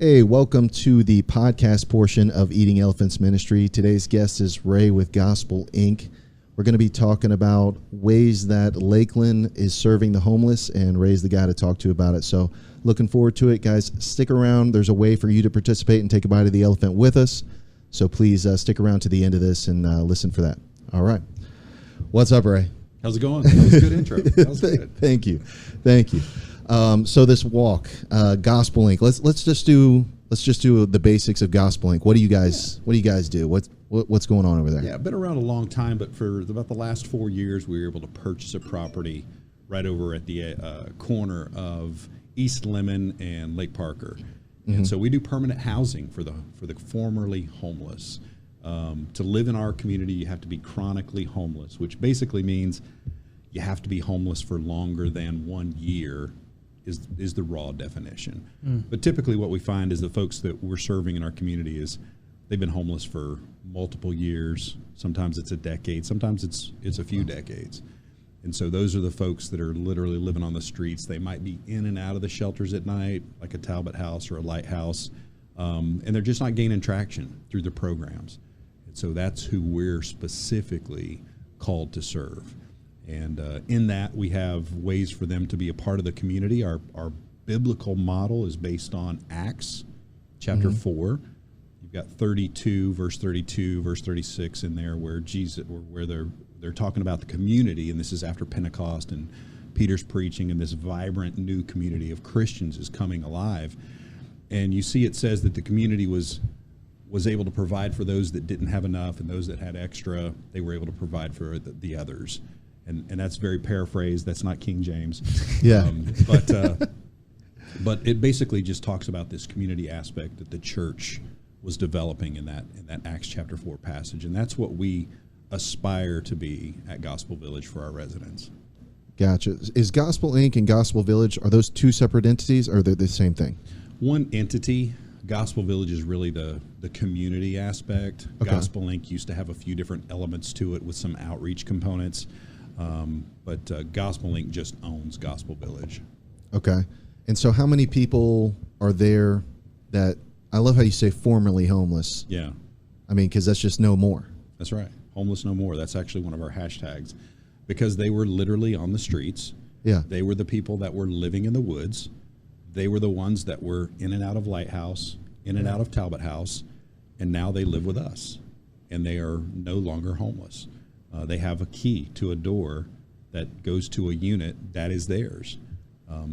Hey, welcome to the podcast portion of Eating Elephants Ministry. Today's guest is Ray with Gospel Inc. We're going to be talking about ways that Lakeland is serving the homeless, and Ray's the guy to talk to about it. So looking forward to it, guys. Stick around. There's a way for you to participate and take a bite of the elephant with us. So please stick around to the end of this and listen for that. All right. What's up, Ray? How's it going? That was a good intro. That was good. Thank you. So this walk, Gospel Inc. Let's just do the basics of Gospel Inc. What do you guys do? What's going on over there? Yeah, I've been around a long time, but for about the last 4 years, we were able to purchase a property right over at the corner of East Lemon and Lake Parker, and so we do permanent housing for the formerly homeless. To live in our community, you have to be chronically homeless, which basically means you have to be homeless for longer than 1 year. Is the raw definition. But typically what we find is the folks that we're serving in our community is they've been homeless for multiple years. Sometimes it's a decade, sometimes it's a few decades. And so those are the folks that are literally living on the streets. They might be in and out of the shelters at night, like a Talbot House or a Lighthouse, and they're just not gaining traction through the programs. And so that's who we're specifically called to serve. And in that, we have ways for them to be a part of the community. Our biblical model is based on Acts chapter 4. You've got 32, verse 36 in there where they're talking about the community, and this is after Pentecost and Peter's preaching, and this vibrant new community of Christians is coming alive. And you see it says that the community was able to provide for those that didn't have enough, and those that had extra, they were able to provide for the others. And that's very paraphrased. That's not King James. Yeah. But it basically just talks about this community aspect that the church was developing in that Acts chapter 4 passage. And that's what we aspire to be at Gospel Village for our residents. Gotcha. Is Gospel Inc. and Gospel Village, are those two separate entities, or are they the same thing? One entity. Gospel Village is really the community aspect. Okay. Gospel Inc. used to have a few different elements to it with some outreach components. But Gospel Inc. just owns Gospel Village. Okay. And so how many people are there that, I love how you say formerly homeless. Yeah. I mean, because that's just no more. That's right. Homeless no more. That's actually one of our hashtags, because they were literally on the streets. Yeah. They were the people that were living in the woods. They were the ones that were in and out of Lighthouse, in and out of Talbot House, and now they live with us, and they are no longer homeless. They have a key to a door that goes to a unit that is theirs.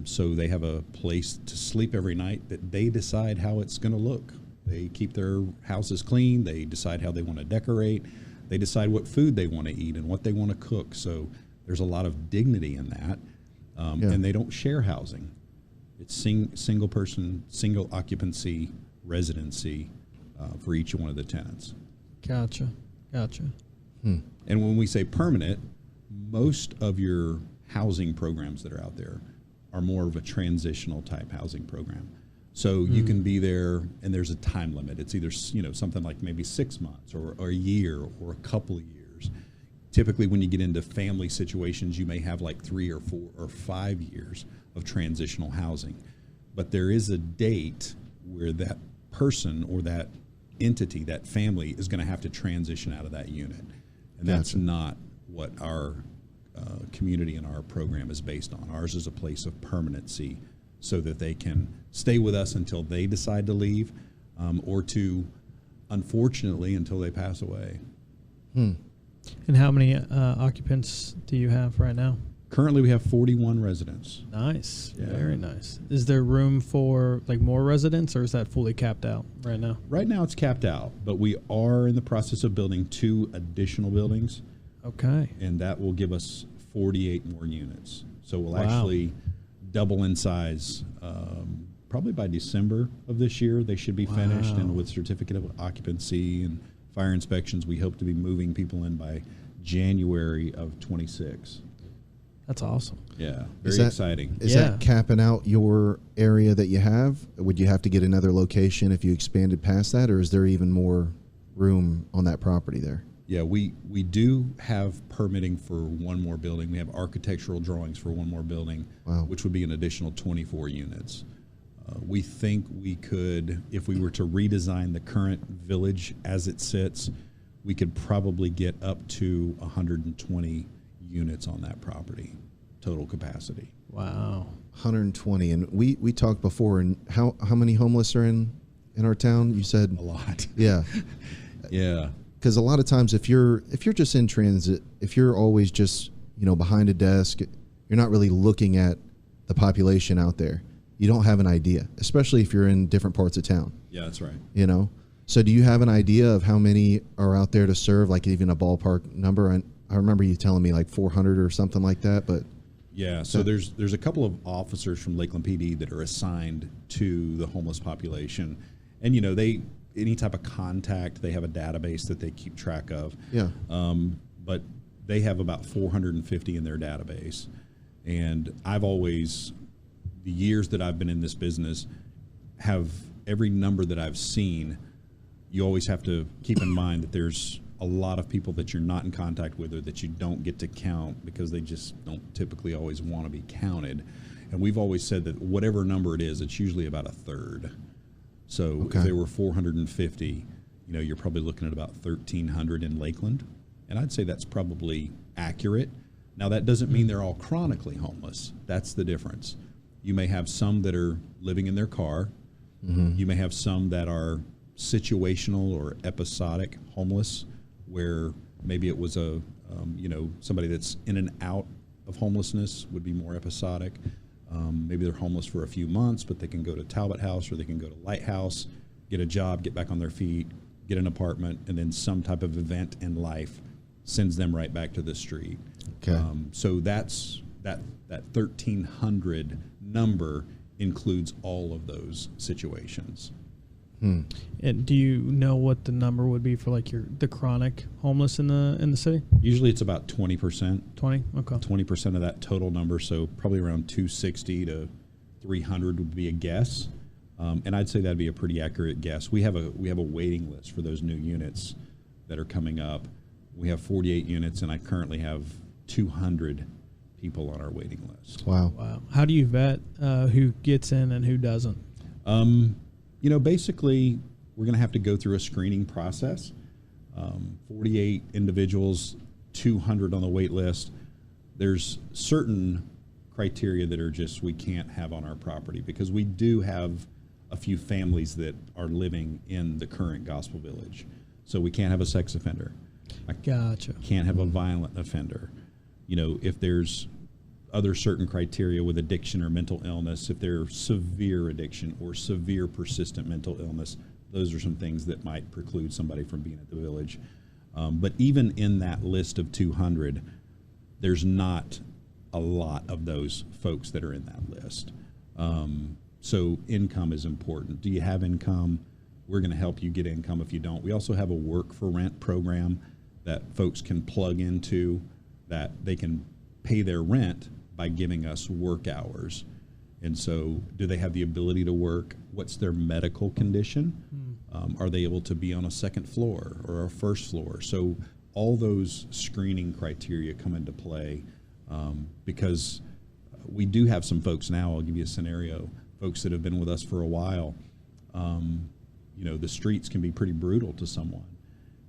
So they have a place to sleep every night that they decide how it's going to look. They keep their houses clean. They decide how they want to decorate. They decide what food they want to eat and what they want to cook. So there's a lot of dignity in that. And they don't share housing. It's single person, single occupancy residency for each one of the tenants. Gotcha. And when we say permanent, most of your housing programs that are out there are more of a transitional type housing program. So you can be there, and there's a time limit. It's either something like maybe 6 months or a year or a couple of years. Typically, when you get into family situations, you may have like 3 or 4 or 5 years of transitional housing. But there is a date where that person or that entity, that family, is going to have to transition out of that unit. And that's not what our community and our program is based on. Ours is a place of permanency so that they can stay with us until they decide to leave, or unfortunately, until they pass away. And how many occupants do you have right now? Currently, we have 41 residents. Nice. Yeah. Very nice. Is there room for more residents, or is that fully capped out right now? Right now it's capped out, but we are in the process of building 2 additional buildings. Okay. And that will give us 48 more units. So we'll actually double in size. Probably by December of this year, they should be finished. And with certificate of occupancy and fire inspections, we hope to be moving people in by January of 26. That's awesome. Yeah, very exciting. Is that capping out your area that you have? Would you have to get another location if you expanded past that, or is there even more room on that property there? Yeah, we do have permitting for one more building. We have architectural drawings for one more building, which would be an additional 24 units. We think we could, if we were to redesign the current village as it sits, we could probably get up to 120 units on that property, total capacity. Wow. 120. And we talked before, and how many homeless are in our town? You said A lot. Yeah. Yeah. Because a lot of times if you're just in transit, if you're always just, behind a desk, you're not really looking at the population out there. You don't have an idea, especially if you're in different parts of town. Yeah, that's right. So do you have an idea of how many are out there to serve, like even a ballpark number? I remember you telling me like 400 or something like that, but yeah, so there's a couple of officers from Lakeland PD that are assigned to the homeless population, and they any type of contact, they have a database that they keep track of. Yeah. But they have about 450 in their database, and I've always, the years that I've been in this business, have every number that I've seen. You always have to keep in mind that there's a lot of people that you're not in contact with or that you don't get to count because they just don't typically always want to be counted. And we've always said that whatever number it is, it's usually about a third. So Okay. if there were 450, you're probably looking at about 1,300 in Lakeland. And I'd say that's probably accurate. Now, that doesn't mean they're all chronically homeless. That's the difference. You may have some that are living in their car. Mm-hmm. You may have some that are situational or episodic homeless, where maybe it was somebody that's in and out of homelessness would be more episodic. Maybe they're homeless for a few months, but they can go to Talbot House or they can go to Lighthouse, get a job, get back on their feet, get an apartment, and then some type of event in life sends them right back to the street. Okay. So that's that 1,300 number includes all of those situations. And do you know what the number would be for like the chronic homeless in the city? Usually it's about 20%. 20? Okay. 20% of that total number, so probably around 260 to 300 would be a guess. And I'd say that'd be a pretty accurate guess. We have a waiting list for those new units that are coming up. We have 48 units, and I currently have 200 people on our waiting list. Wow. Wow. How do you vet who gets in and who doesn't? Basically, we're going to have to go through a screening process. 48 individuals, 200 on the wait list. There's certain criteria that are just we can't have on our property because we do have a few families that are living in the current Gospel Village. So we can't have a sex offender. Gotcha. Can't have a violent offender. If there's other certain criteria with addiction or mental illness, if they're severe addiction or severe persistent mental illness, those are some things that might preclude somebody from being at the village. But even in that list of 200, there's not a lot of those folks that are in that list. So income is important. Do you have income? We're going to help you get income if you don't. We also have a work for rent program that folks can plug into, that they can pay their rent by giving us work hours. And so do they have the ability to work? What's their medical condition? Are they able to be on a second floor or a first floor? So all those screening criteria come into play because we do have some folks now, I'll give you a scenario, folks that have been with us for a while, the streets can be pretty brutal to someone.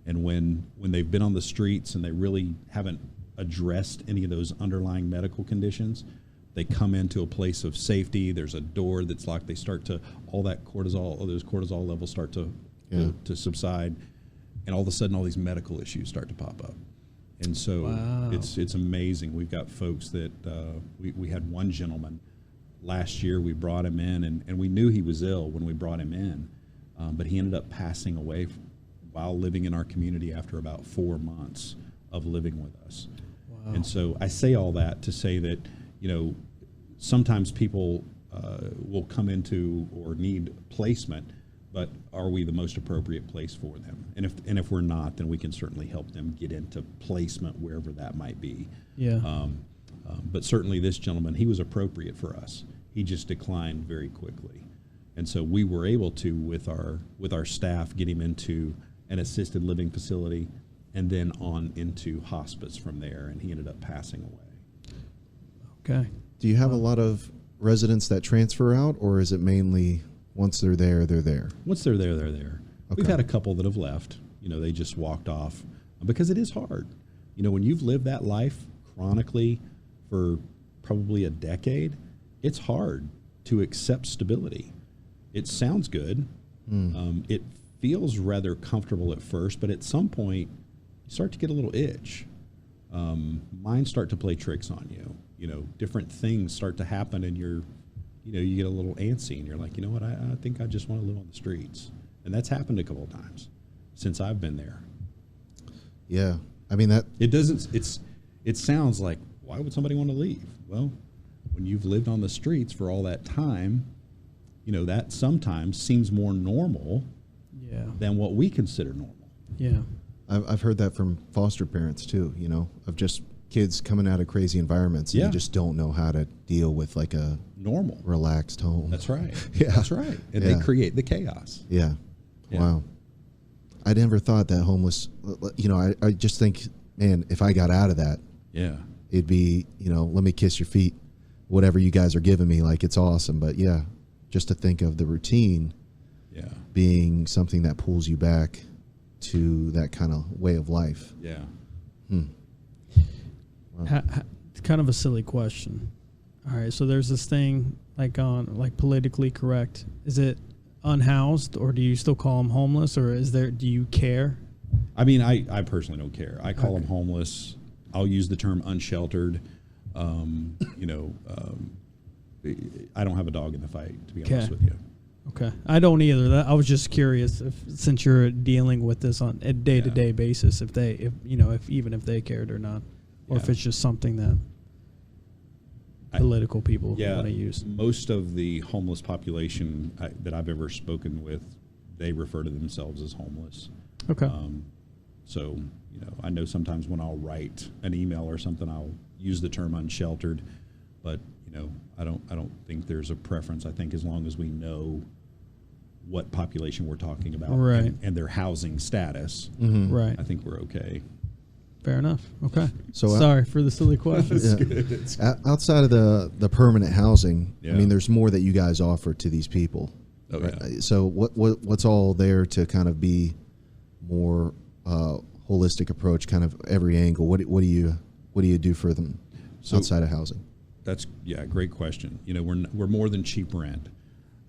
And when they've been on the streets and they really haven't addressed any of those underlying medical conditions, they come into a place of safety. There's a door that's locked. They start to, those cortisol levels start to subside. And all of a sudden, all these medical issues start to pop up. And so Wow. it's amazing. We've got folks that, we had one gentleman last year, we brought him in, and we knew he was ill when we brought him in, but he ended up passing away while living in our community after about 4 months of living with us. Wow. And so I say all that to say that, sometimes people will come into or need placement, but are we the most appropriate place for them? And if we're not, then we can certainly help them get into placement wherever that might be. Yeah. But certainly this gentleman, he was appropriate for us. He just declined very quickly. And so we were able to, with our staff, get him into an assisted living facility and then on into hospice from there, and he ended up passing away. Okay. Do you have a lot of residents that transfer out, or is it mainly once they're there, they're there? Once they're there, they're there. Okay. We've had a couple that have left. They just walked off because it is hard. When you've lived that life chronically for probably a decade, it's hard to accept stability. It sounds good. It feels rather comfortable at first, but at some point you start to get a little itch. Minds start to play tricks on you. Different things start to happen, and you get a little antsy, and you're like, you know what, I think I just want to live on the streets. And that's happened a couple of times since I've been there. Yeah. I mean, it sounds like, why would somebody want to leave? Well, when you've lived on the streets for all that time, that sometimes seems more normal than what we consider normal. Yeah. I've heard that from foster parents too, of just kids coming out of crazy environments and you just don't know how to deal with like a normal, relaxed home. That's right. Yeah. That's right. And they create the chaos. Yeah. Wow. I never thought that homeless, I just think, man, if I got out of that, it'd be, let me kiss your feet, whatever you guys are giving me, like it's awesome. But yeah, just to think of the routine being something that pulls you back to that kind of way of life. Yeah. Wow. It's kind of a silly question. All right, so there's this thing like politically correct. Is it unhoused, or do you still call them homeless, or do you care? I mean, I personally don't care. I call them homeless. I'll use the term unsheltered. I don't have a dog in the fight, to be honest with you. Okay, I don't either. I was just curious since you're dealing with this on a day-to-day basis, if even if they cared or not, or if it's just something that political people want to use. Most of the homeless population that I've ever spoken with, they refer to themselves as homeless. Okay. So I know sometimes when I'll write an email or something, I'll use the term unsheltered, but I don't think there's a preference. I think as long as we know what population we're talking about, right, and their housing status, right, I think we're okay. Fair enough. Okay. So sorry for the silly questions. Outside of the permanent housing, Yeah. I mean, there's more that you guys offer to these people. Oh, right? yeah. So what's all there to kind of be more holistic approach, kind of every angle? What do you do for them outside of housing? That's great question. We're more than cheap rent.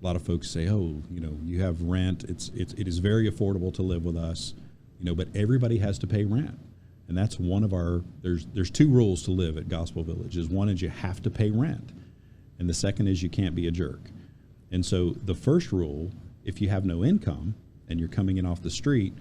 A lot of folks say, oh, you have rent. It is very affordable to live with us, but everybody has to pay rent. And that's one of our, there's two rules to live at Gospel Village. One is you have to pay rent. And the second is you can't be a jerk. And so the first rule, if you have no income and you're coming in off the street,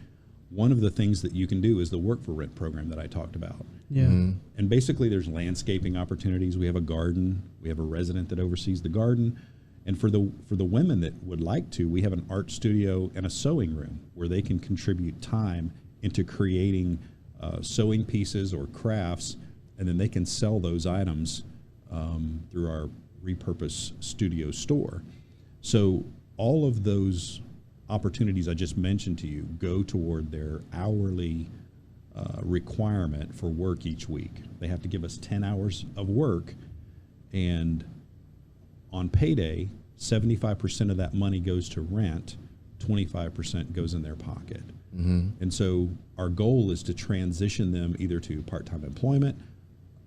one of the things that you can do is the work for rent program that I talked about. Yeah. Mm-hmm. And basically there's landscaping opportunities. We have a garden. We have a resident that oversees the garden. And for the women that would like to, we have an art studio and a sewing room where they can contribute time into creating sewing pieces or crafts, and then they can sell those items through our repurposed studio store. So all of those opportunities I just mentioned to you go toward their hourly requirement for work each week. They have to give us 10 hours of work, and on payday, 75% of that money goes to rent, 25% goes in their pocket. Mm-hmm. And so our goal is to transition them either to part-time employment,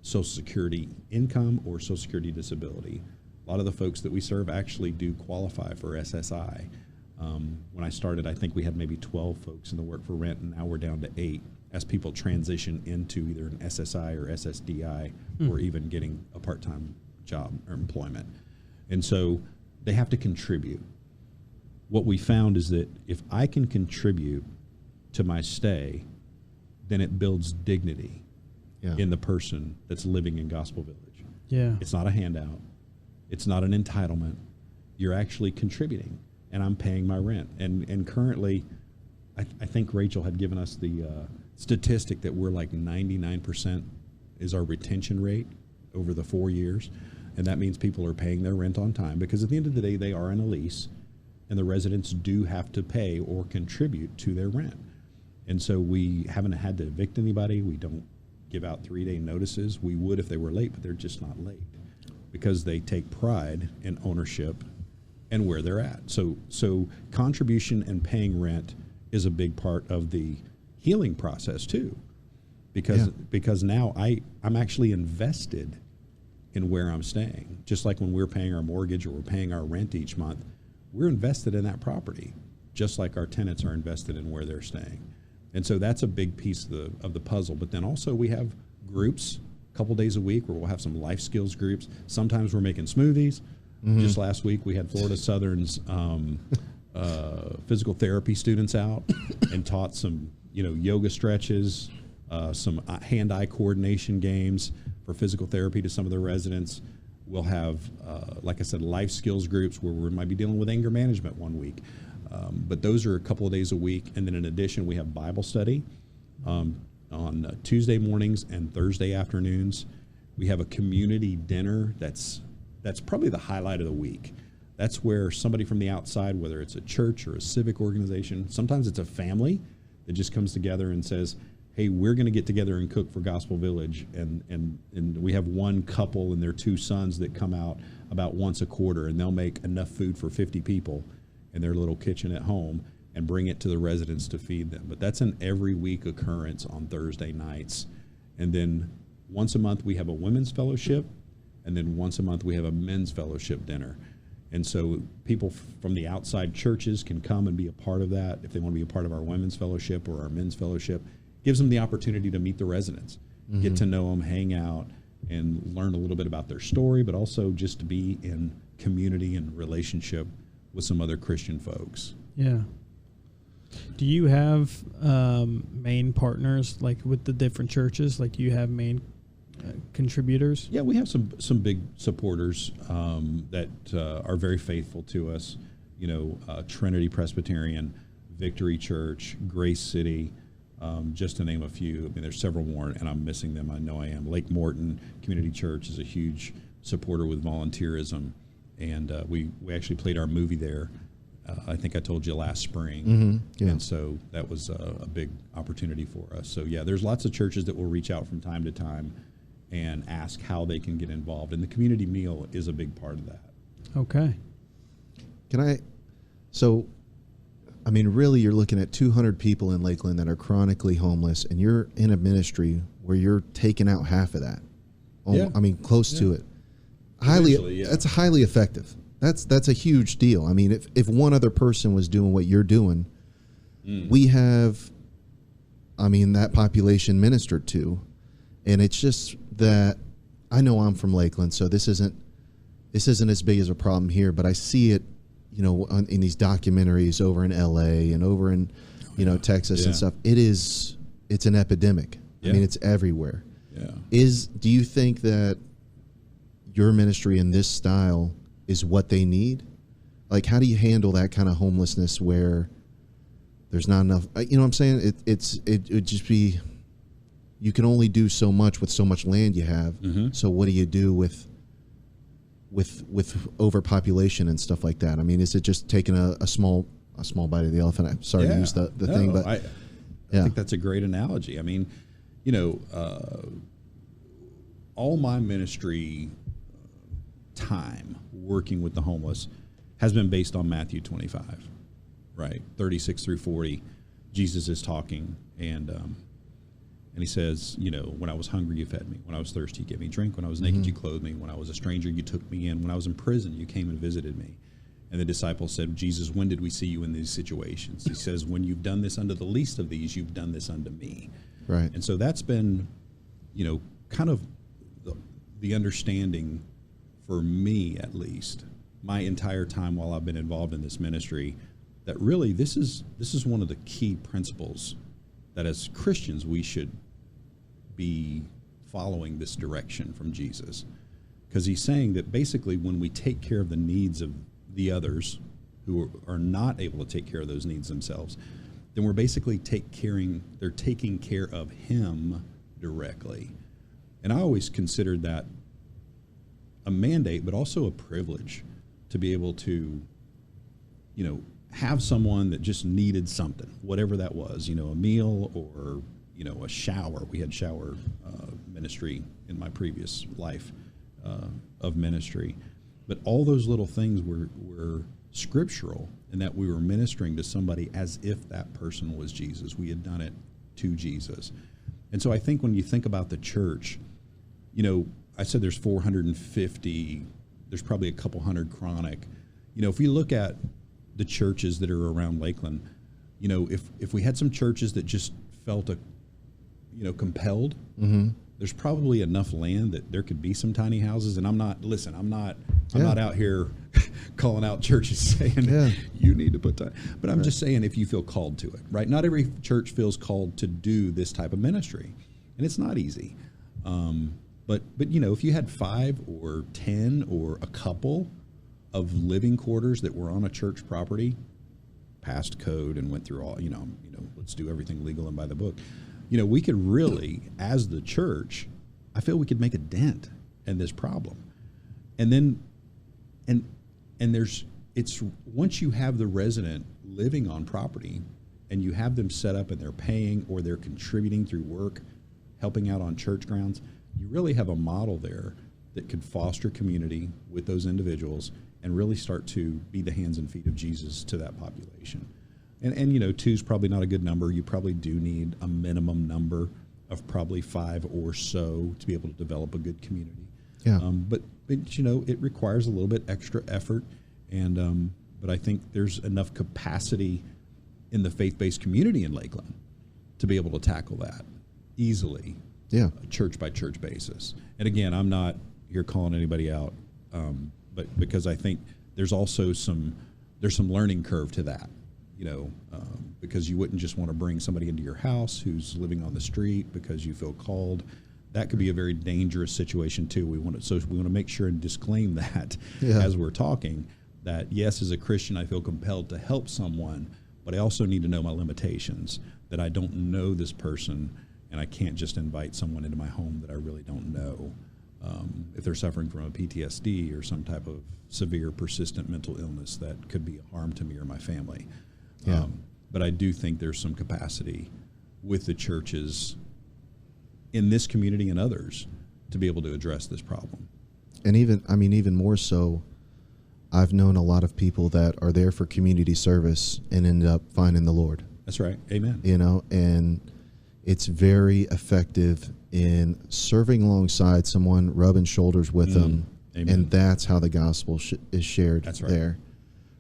Social Security income, or Social Security disability. A lot of the folks that we serve actually do qualify for SSI. When I started, I think we had maybe 12 folks in the work for rent, and now we're down to 8 as people transition into either an SSI or SSDI, or even getting a part-time job or employment. And so they have to contribute. What we found is that if I can contribute to my stay, then it builds dignity in the person that's living in Gospel Village. Yeah. It's not a handout. It's not an entitlement. You're actually contributing, and I'm paying my rent. And currently, I think Rachel had given us the statistic that we're like 99% is our retention rate over the 4 years. And that means people are paying their rent on time, because at the end of the day, they are in a lease, and the residents do have to pay or contribute to their rent. And so we haven't had to evict anybody. We don't give out 3-day notices. We would if they were late, but they're just not late. because they take pride in ownership and where they're at. So contribution and paying rent is a big part of the healing process too, because now I'm actually invested in where I'm staying. Just like when we're paying our mortgage or we're paying our rent each month, we're invested in that property, just like our tenants are invested in where they're staying. And so that's a big piece of the puzzle. But then also we have groups a couple days a week where we'll have some life skills groups. Sometimes we're making smoothies. Just last week we had Florida Southern's physical therapy students out and taught some yoga stretches, some hand-eye coordination games for physical therapy to some of the residents. We'll have, like I said, life skills groups where we might be dealing with anger management one week. But those are a couple of days a week. And then in addition, we have Bible study on Tuesday mornings and Thursday afternoons. We have a community dinner that's probably the highlight of the week. That's where somebody from the outside, whether it's a church or a civic organization, sometimes it's a family that just comes together and says, hey, we're going to get together and cook for Gospel Village. And we have one couple and their 2 sons that come out about once a quarter, and they'll make enough food for 50 people in their little kitchen at home and bring it to the residents to feed them. But that's an every week occurrence on Thursday nights. And then once a month we have a women's fellowship, and then once a month we have a men's fellowship dinner. And so people from the outside churches can come and be a part of that if they want to be a part of our women's fellowship or our men's fellowship. Gives them the opportunity to meet the residents, get to know them, hang out, and learn a little bit about their story, but also just to be in community and relationship with some other Christian folks. Yeah. Do you have main partners, like with the different churches? Like, do you have main contributors? Yeah, we have some big supporters that are very faithful to us. Trinity Presbyterian, Victory Church, Grace City, just to name a few. I mean, there's several more, and I'm missing them. I know I am. Lake Morton Community Church is a huge supporter with volunteerism, and we actually played our movie there. I think I told you last spring, and so that was a big opportunity for us. So yeah, there's lots of churches that will reach out from time to time and ask how they can get involved, and the community meal is a big part of that. Okay. I mean, really, you're looking at 200 people in Lakeland that are chronically homeless, and you're in a ministry where you're taking out half of that. I mean, close to it. That's highly effective. That's a huge deal. I mean, if one other person was doing what you're doing, we have, that population ministered to, and it's just that I know I'm from Lakeland, so this isn't as big as a problem here, but I see it, in these documentaries over in LA and over in, Texas and stuff. It's an epidemic. I mean, it's everywhere. Yeah. Do you think that your ministry in this style is what they need? Like, how do you handle that kind of homelessness where there's not enough? You know what I'm saying? It would just be, you can only do so much with so much land you have. So what do you do with overpopulation and stuff like that? I mean, is it just taking a small bite of the elephant? I'm sorry to use the thing, but I think that's a great analogy. I mean, all my ministry time working with the homeless has been based on Matthew 25, right? 36 through 40. Jesus is talking, and he says, when I was hungry, you fed me. When I was thirsty, you gave me drink. When I was naked, you clothed me. When I was a stranger, you took me in. When I was in prison, you came and visited me. And the disciples said, Jesus, when did we see you in these situations? He says, when you've done this unto the least of these, you've done this unto me. Right. And so that's been, kind of the understanding for me, at least, my entire time while I've been involved in this ministry, that really this is one of the key principles that as Christians we should be following this direction from Jesus. Because he's saying that basically when we take care of the needs of the others who are not able to take care of those needs themselves, then we're basically they're taking care of him directly. And I always considered that a mandate, but also a privilege to be able to, have someone that just needed something, whatever that was, a meal or, a shower. We had shower ministry in my previous life of ministry. But all those little things were scriptural, in that we were ministering to somebody as if that person was Jesus. We had done it to Jesus. And so I think when you think about the church, you know, I said there's 450, there's probably a couple hundred chronic. You know, if we look at the churches that are around Lakeland, you know, if we had some churches that just felt compelled, there's probably enough land that there could be some tiny houses. And I'm not out here calling out churches saying you need to put time, but I'm just saying, if you feel called to it, right? Not every church feels called to do this type of ministry, and it's not easy. But you know, if you had 5 or 10 or a couple of living quarters that were on a church property, passed code and went through all, you know, let's do everything legal and by the book. You know, we could really, as the church, I feel we could make a dent in this problem. And then, and it's once you have the resident living on property and you have them set up and they're paying or they're contributing through work, helping out on church grounds, you really have a model there that could foster community with those individuals and really start to be the hands and feet of Jesus to that population. And you know, 2 is probably not a good number. You probably do need a minimum number of probably 5 or so to be able to develop a good community. Yeah. But you know, it requires a little bit extra effort, and but I think there's enough capacity in the faith-based community in Lakeland to be able to tackle that easily. Yeah. Church by church basis. And again, I'm not here calling anybody out, but because I think there's also some learning curve to that. You know, because you wouldn't just want to bring somebody into your house who's living on the street because you feel called. That could be a very dangerous situation too. We want to make sure and disclaim that as we're talking, that yes, as a Christian, I feel compelled to help someone, but I also need to know my limitations, that I don't know this person and I can't just invite someone into my home that I really don't know. If they're suffering from a PTSD or some type of severe persistent mental illness that could be a harm to me or my family. Yeah. But I do think there's some capacity with the churches in this community and others to be able to address this problem. And even more so, I've known a lot of people that are there for community service and end up finding the Lord. That's right. Amen. You know, and it's very effective in serving alongside someone, rubbing shoulders with them. Amen. And that's how the gospel is shared there.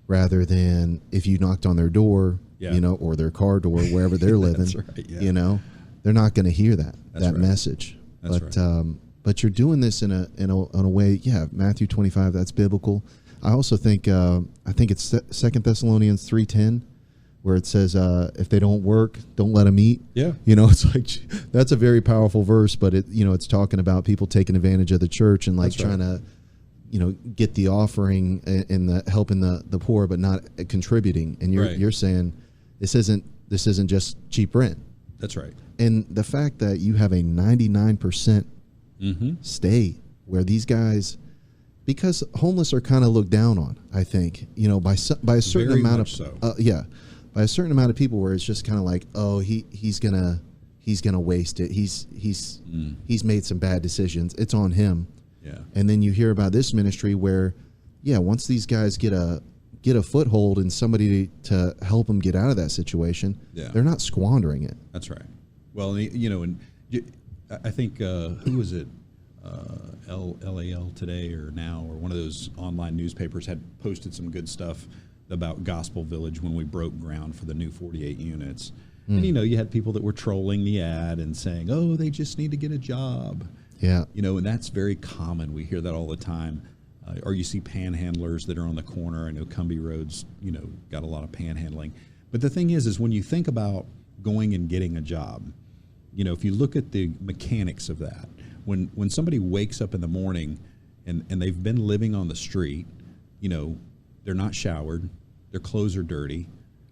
Rather than if you knocked on their door, you know, or their car door, wherever they're living, you know, they're not going to hear that message. But you're doing this in a way, Matthew 25, that's biblical. I also think it's 2 Thessalonians 3:10, where it says, if they don't work, don't let them eat. Yeah. You know, it's like, that's a very powerful verse, but it's talking about people taking advantage of the church and like trying to, get the offering and the helping the poor, but not contributing. And you're saying this isn't just cheap rent. That's right. And the fact that you have a 99% stay where these guys, because homeless are kind of looked down on, I think, by a certain Very amount much of so. By a certain amount of people, where it's just kind of like, oh, he's gonna waste it. He's made some bad decisions. It's on him. Yeah. And then you hear about this ministry where, once these guys get a foothold and somebody to help them get out of that situation, they're not squandering it. That's right. Well, and I think who was it? LAL Today or Now or one of those online newspapers had posted some good stuff about Gospel Village when we broke ground for the new 48 units. And you had people that were trolling the ad and saying, "Oh, they just need to get a job." Yeah. And that's very common. We hear that all the time. Or you see panhandlers that are on the corner. I know Cumbie Road's, got a lot of panhandling. But the thing is when you think about going and getting a job, if you look at the mechanics of that, when somebody wakes up in the morning and they've been living on the street, they're not showered, their clothes are dirty.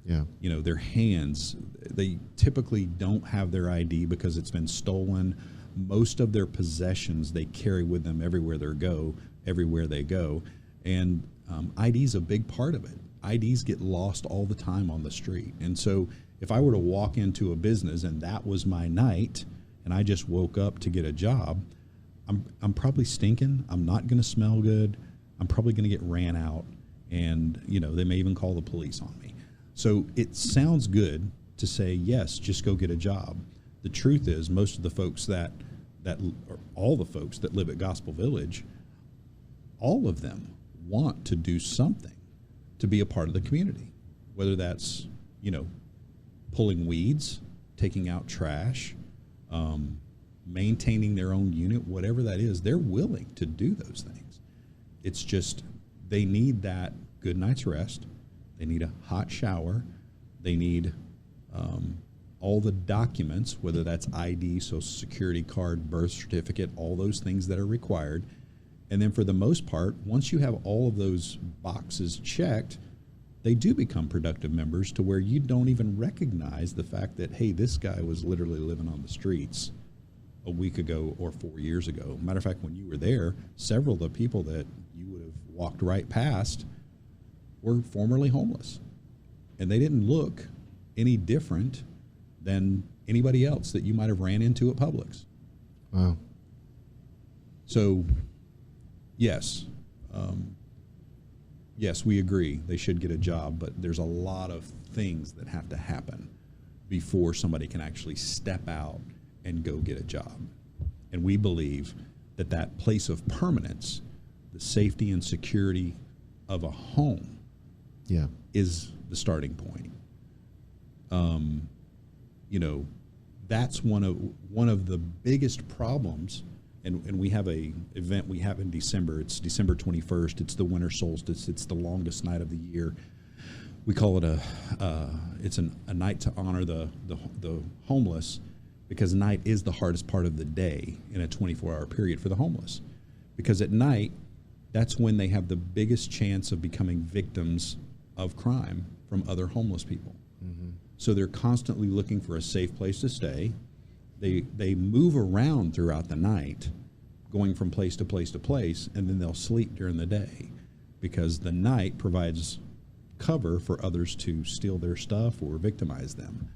Yeah. Their hands, they typically don't have their ID because it's been stolen. Most of their possessions they carry with them everywhere they go. And ID is a big part of it. IDs get lost all the time on the street. And so if I were to walk into a business and that was my night and I just woke up to get a job, I'm probably stinking. I'm not going to smell good. I'm probably going to get ran out, and they may even call the police on me. So it sounds good to say, yes, just go get a job. The truth is, most of the folks or all the folks that live at Gospel Village, all of them want to do something to be a part of the community, whether that's pulling weeds, taking out trash, maintaining their own unit, whatever that is. They're willing to do those things. It's just they need that good night's rest. They need a hot shower. They need all the documents, whether that's ID, Social Security card, birth certificate, all those things that are required. And then for the most part, once you have all of those boxes checked, they do become productive members to where you don't even recognize the fact that, hey, this guy was literally living on the streets a week ago or 4 years ago. Matter of fact, when you were there, several of the people that you would have walked right past were formerly homeless. And they didn't look any different than anybody else that you might have ran into at Publix. Wow. So, yes, yes, we agree they should get a job, but there's a lot of things that have to happen before somebody can actually step out and go get a job. And we believe that that place of permanence, the safety and security of a home, is the starting point. That's one of the biggest problems. And we have a event we have in December. It's December 21st. It's the winter solstice. It's the longest night of the year. We call it a night to honor the homeless, because night is the hardest part of the day in a 24-hour period for the homeless. Because at night, that's when they have the biggest chance of becoming victims of crime from other homeless people. Mm-hmm. So they're constantly looking for a safe place to stay. They move around throughout the night, going from place to place to place, and then they'll sleep during the day, because the night provides cover for others to steal their stuff or victimize them.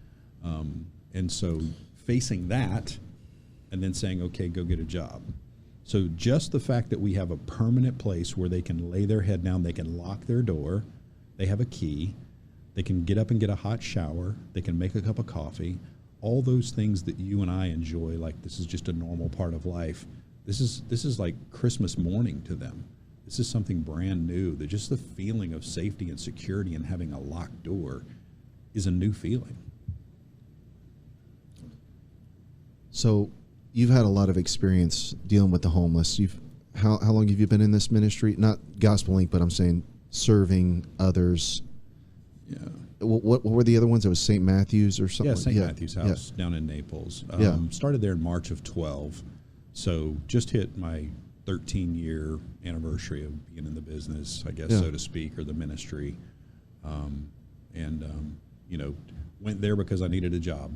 And so facing that and then saying, okay, go get a job. So just the fact that we have a permanent place where they can lay their head down, they can lock their door, they have a key, they can get up and get a hot shower, they can make a cup of coffee, all those things that you and I enjoy, like this is just a normal part of life. This is like Christmas morning to them. This is something brand new. That just the feeling of safety and security and having a locked door is a new feeling. So you've had a lot of experience dealing with the homeless. How long have you been in this ministry? Not Gospel Inc., but I'm saying serving others. Yeah. What were the other ones? It was St. Matthew's or something? Yeah, St. Matthew's House down in Naples. Started there in March of 12. So just hit my 13-year anniversary of being in the business, I guess, so to speak, or the ministry. Went there because I needed a job.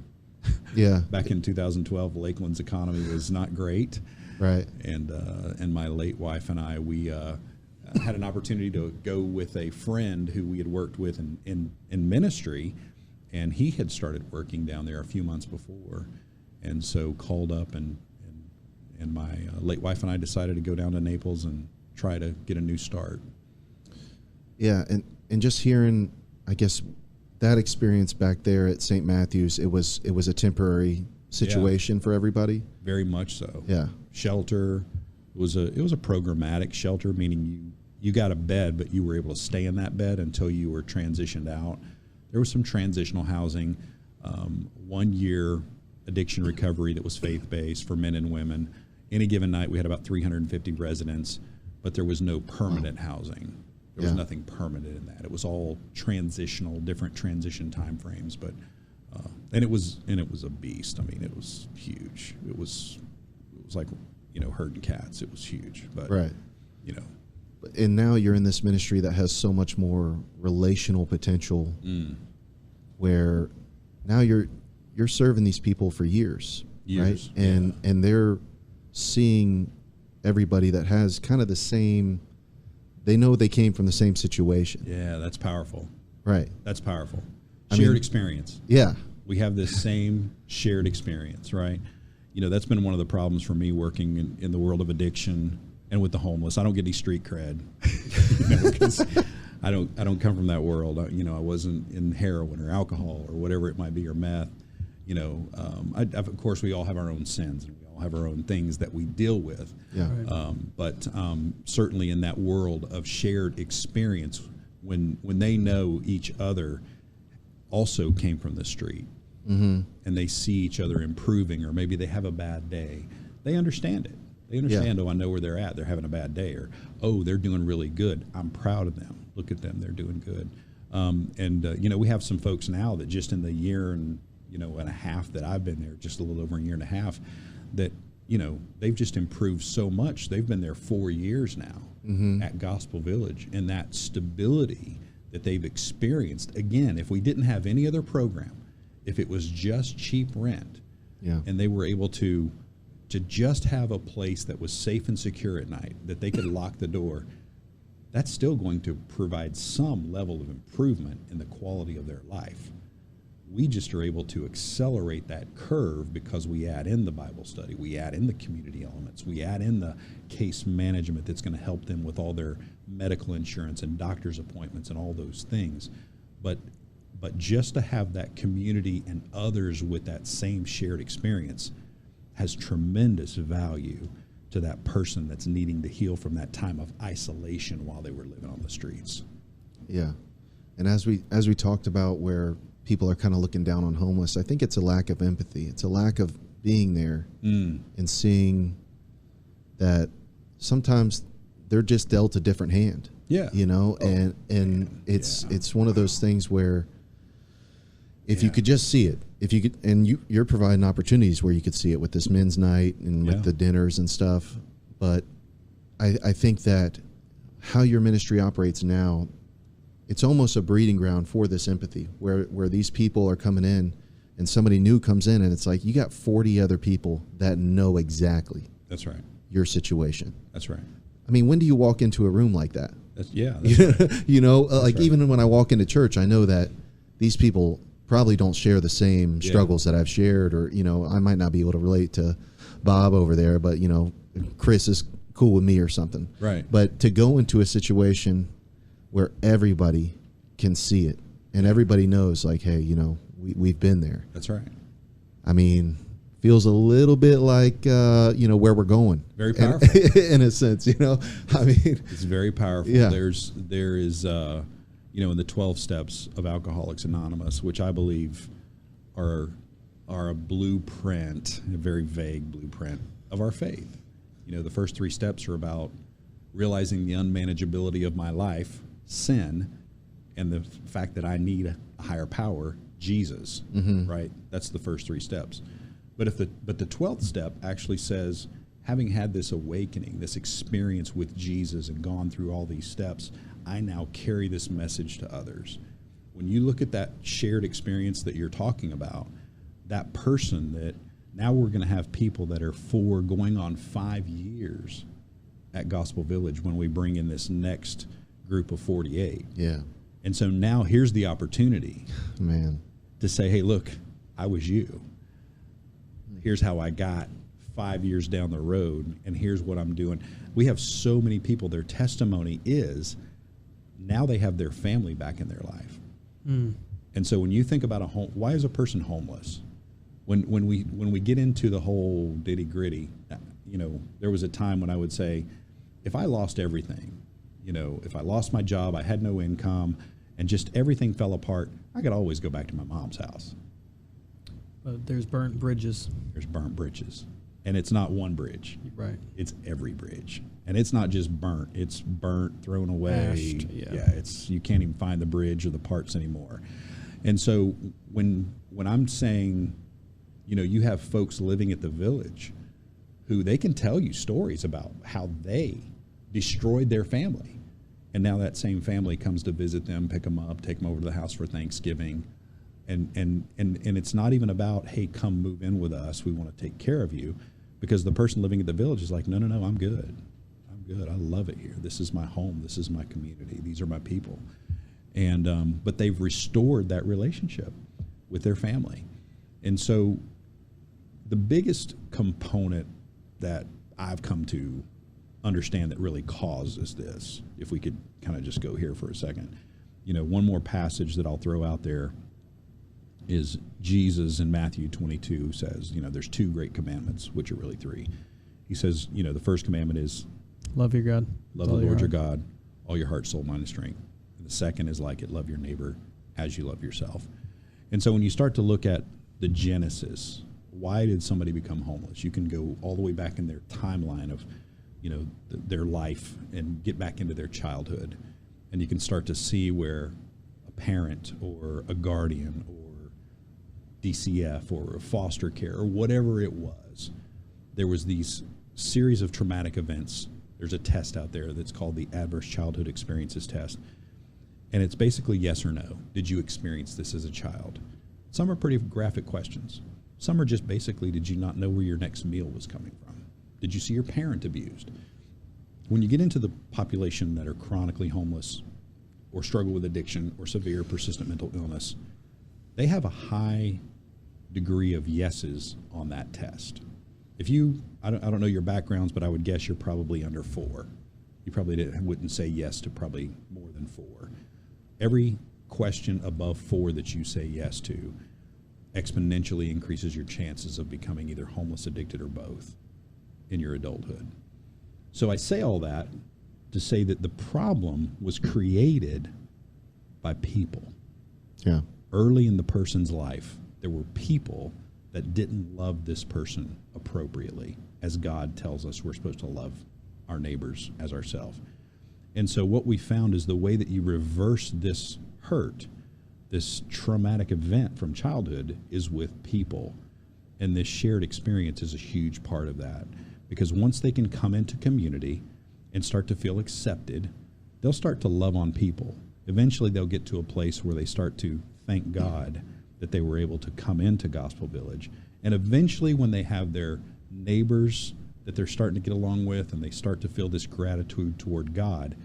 Yeah. Back in 2012, Lakeland's economy was not great. Right. And my late wife and I, we had an opportunity to go with a friend who we had worked with in ministry, and he had started working down there a few months before, and so called up, and my late wife and I decided to go down to Naples and try to get a new start. Yeah, and just hearing, I guess, that experience back there at St. Matthew's, it was a temporary situation for everybody. Very much so. Yeah. Shelter. It was a programmatic shelter, meaning you got a bed, but you were able to stay in that bed until you were transitioned out. There was some transitional housing, 1 year addiction recovery that was faith-based for men and women. Any given night, we had about 350 residents, but there was no permanent housing. There was nothing permanent in that. It was all transitional, different transition time frames. But and it was a beast. I mean, it was huge. It was like, herding cats. It was huge. But right. And now you're in this ministry that has so much more relational potential, where now you're serving these people for years. Right? And they're seeing everybody that has kind of the same. They know they came from the same situation. Yeah, that's powerful. Right. That's powerful. Shared experience. Yeah. We have this same shared experience, right? that's been one of the problems for me working in the world of addiction and with the homeless. I don't get any street cred, 'cause I don't come from that world. I wasn't in heroin or alcohol or whatever it might be, or meth. Of course, we all have our own sins and we all have our own things that we deal with. Yeah. Right. But certainly in that world of shared experience, when they know each other also came from the street, and they see each other improving, or maybe they have a bad day, they understand it. They understand, oh, I know where they're at. They're having a bad day, or, oh, they're doing really good. I'm proud of them. Look at them. They're doing good. We have some folks now that just in the year and a half that I've been there, just a little over a year and a half, that, they've just improved so much. They've been there 4 years now at Gospel Village, and that stability that they've experienced, again, if we didn't have any other program, if it was just cheap rent, and they were able to just have a place that was safe and secure at night, that they could lock the door, that's still going to provide some level of improvement in the quality of their life. We just are able to accelerate that curve because we add in the Bible study, we add in the community elements, we add in the case management that's going to help them with all their medical insurance and doctor's appointments and all those things. But just to have that community and others with that same shared experience has tremendous value to that person that's needing to heal from that time of isolation while they were living on the streets. Yeah. And as we talked about where people are kind of looking down on homeless, I think it's a lack of empathy. It's a lack of being there and seeing that sometimes they're just dealt a different hand. Yeah. And it's one of those things where if you could just see it, if you could, and you're providing opportunities where you could see it with this men's night and with the dinners and stuff. But I think that how your ministry operates now, it's almost a breeding ground for this empathy where these people are coming in and somebody new comes in and it's like you got 40 other people that know exactly That's right. your situation. That's right. I mean, when do you walk into a room like that? That's right. Like even when I walk into church, I know that these people probably don't share the same struggles that I've shared, or, I might not be able to relate to Bob over there, but, Chris is cool with me or something. Right. But to go into a situation where everybody can see it and everybody knows, like, hey, we've been there. That's right. I mean, feels a little bit like, where we're going. Very powerful. In a sense, I mean. It's very powerful. Yeah. There is, in the 12 steps of Alcoholics Anonymous, which I believe are a blueprint, a very vague blueprint of our faith. The first 3 steps are about realizing the unmanageability of my life, sin, and the fact that I need a higher power, Jesus, right? That's the first 3 steps. But the 12th step actually says, having had this awakening, this experience with Jesus and gone through all these steps, I now carry this message to others. When you look at that shared experience that you're talking about, that person that now we're going to have people that are 4 going on 5 years at Gospel Village when we bring in this next group of 48. Yeah. And so now here's the opportunity, man, to say, hey, look, I was you. Here's how I got 5 years down the road, and here's what I'm doing. We have so many people, their testimony is now they have their family back in their life. And so when you think about why is a person homeless? When we get into the whole nitty gritty, there was a time when I would say, if I lost everything, if I lost my job, I had no income, and just everything fell apart, I could always go back to my mom's house. But there's burnt bridges. There's burnt bridges. And it's not one bridge. Right. It's every bridge. And it's not just burnt. It's burnt, thrown away. Ashed, yeah. You can't even find the bridge or the parts anymore. And so when I'm saying, you have folks living at the village who they can tell you stories about how they destroyed their family. And now that same family comes to visit them, pick them up, take them over to the house for Thanksgiving. And it's not even about, hey, come move in with us. We want to take care of you. Because the person living at the village is like, no, I'm good. I'm good. I love it here. This is my home. This is my community. These are my people. And but they've restored that relationship with their family. And so the biggest component that I've come to understand that really causes this, if we could kind of just go here for a second, one more passage that I'll throw out there is Jesus in Matthew 22 says, there's 2 great commandments, which are really 3. He says, the first commandment is love your God. Love the Lord your God, all your heart, soul, mind, and strength. And the second is like it, love your neighbor as you love yourself. And so when you start to look at the genesis, why did somebody become homeless? You can go all the way back in their timeline of, their life and get back into their childhood. And you can start to see where a parent or a guardian or DCF or foster care or whatever it was, there was these series of traumatic events. There's a test out there that's called the Adverse Childhood Experiences Test. And it's basically yes or no. Did you experience this as a child? Some are pretty graphic questions. Some are just basically, did you not know where your next meal was coming from? Did you see your parent abused? When you get into the population that are chronically homeless or struggle with addiction or severe persistent mental illness, they have a high degree of yeses on that test. If you, I don't know your backgrounds, but I would guess you're probably under 4. You probably wouldn't say yes to probably more than 4. Every question above 4 that you say yes to exponentially increases your chances of becoming either homeless, addicted, or both in your adulthood. So I say all that to say that the problem was created by people. Yeah. Early in the person's life, there were people that didn't love this person appropriately, as God tells us we're supposed to love our neighbors as ourselves. And so what we found is the way that you reverse this hurt, this traumatic event from childhood, is with people. And this shared experience is a huge part of that. Because once they can come into community and start to feel accepted, they'll start to love on people. Eventually they'll get to a place where they start to thank God that they were able to come into Gospel Village. And eventually when they have their neighbors that they're starting to get along with and they start to feel this gratitude toward God,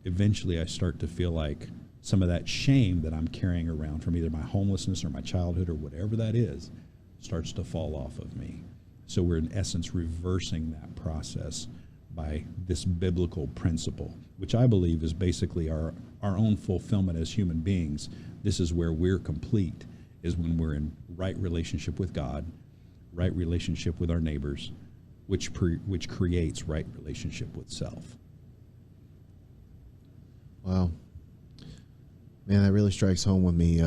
eventually I start to feel like some of that shame that I'm carrying around from either my homelessness or my childhood or whatever that is starts to fall off of me. So we're in essence reversing that process by this biblical principle, which I believe is basically our own fulfillment as human beings. This is where we're complete, is when we're in right relationship with God, right relationship with our neighbors, which creates right relationship with self. Wow. Man, that really strikes home with me.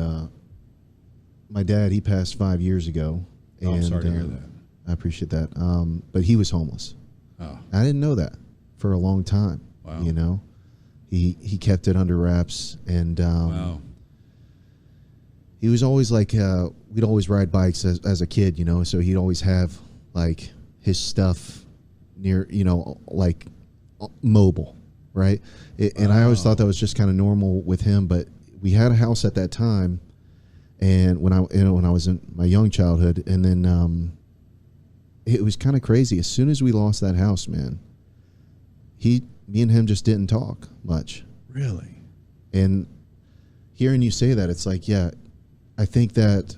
My dad, he passed 5 years ago. Oh, I'm sorry to hear that. I appreciate that. But he was homeless. Oh. I didn't know that for a long time. Wow. He kept it under wraps, and Wow. he was always like, we'd always ride bikes as a kid, so he'd always have like his stuff near, like mobile, right? And I always thought that was just kind of normal with him, but we had a house at that time, and when I was in my young childhood, and then it was kind of crazy. As soon as we lost that house, man, me and him just didn't talk much. Really? And hearing you say that, it's like, yeah, I think that,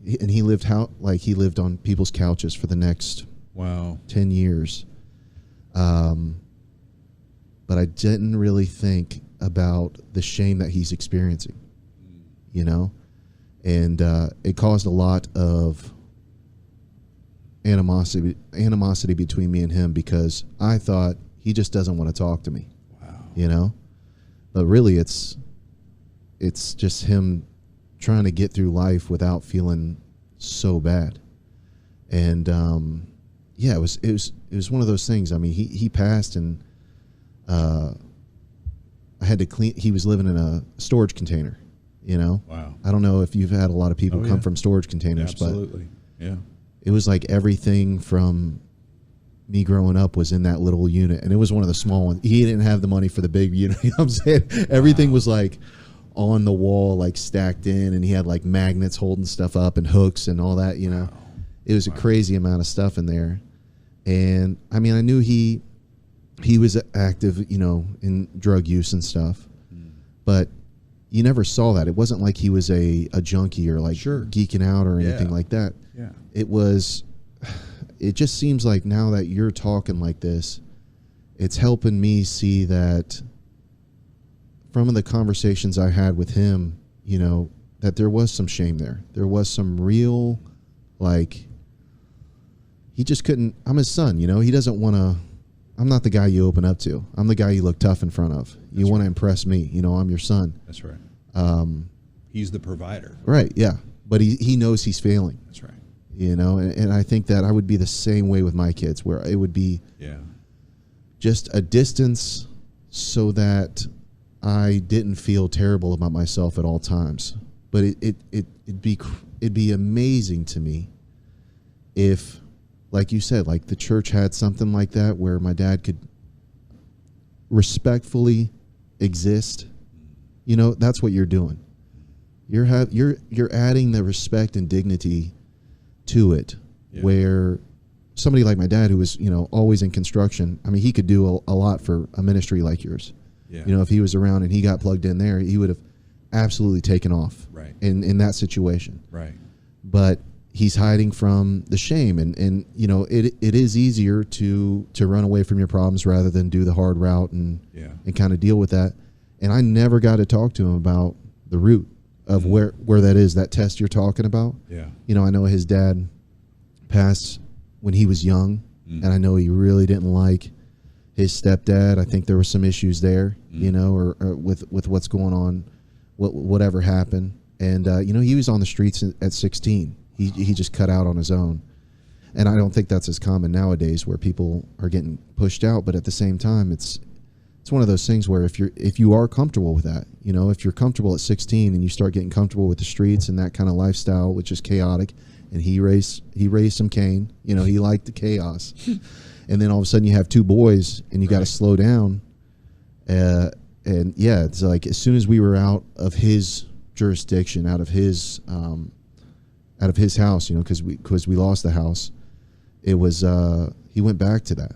and he lived on people's couches for the next 10 years. But I didn't really think about the shame that he's experiencing, and it caused a lot of animosity between me and him, because I thought he just doesn't want to talk to me. Wow. But really it's just him trying to get through life without feeling so bad. And yeah, it was one of those things. I mean, he passed, and I had to clean. He was living in a storage container. Wow. I don't know if you've had a lot of people come from storage containers, Absolutely. Yeah. It was like everything from me growing up was in that little unit, and it was one of the small ones. He didn't have the money for the big unit. You know what I'm saying? Everything was like on the wall, like stacked in, and he had like magnets holding stuff up and hooks and all that. It was a crazy amount of stuff in there. And I mean, I knew he was active, in drug use and stuff, but you never saw that. It wasn't like he was a junkie or like geeking out or anything like that. Yeah. It was it just seems like now that you're talking like this, it's helping me see that from the conversations I had with him, you know, that there was some shame there. There was some real, like, he just couldn't, I'm his son, you know, he doesn't want to, I'm not the guy you open up to. I'm the guy you look tough in front of. You want to impress me. You know, I'm your son. That's right. He's the provider. Right, yeah. But he knows he's failing. That's right. You know, and I think that I would be the same way with my kids, where it would be just a distance so that I didn't feel terrible about myself at all times. But it'd be amazing to me if, like you said, like the church had something like that where my dad could respectfully exist. You know, that's what you're doing. You're adding the respect and dignity to it, where somebody like my dad, who was, you know, always in construction, I mean, he could do a lot for a ministry like yours. Yeah. You know, if he was around and he got plugged in there, he would have absolutely taken off in that situation. Right. But he's hiding from the shame, and you know, it is easier to run away from your problems rather than do the hard route and kind of deal with that. And I never got to talk to him about the root of where that is, that test you're talking about. Yeah. You know, I know his dad passed when he was young, and I know he really didn't like his stepdad. I think there were some issues there, you know, or with what's going on, whatever happened. And, you know, he was on the streets at 16. He just cut out on his own. And I don't think that's as common nowadays, where people are getting pushed out. But at the same time, it's one of those things where if you are comfortable with that, you know, if you're comfortable at 16 and you start getting comfortable with the streets and that kind of lifestyle, which is chaotic, and he raised some Cain, you know, he liked the chaos. And then all of a sudden you have two boys and you got to slow down. And yeah, it's like as soon as we were out of his jurisdiction, out of his house, you know, because we lost the house, it was he went back to that.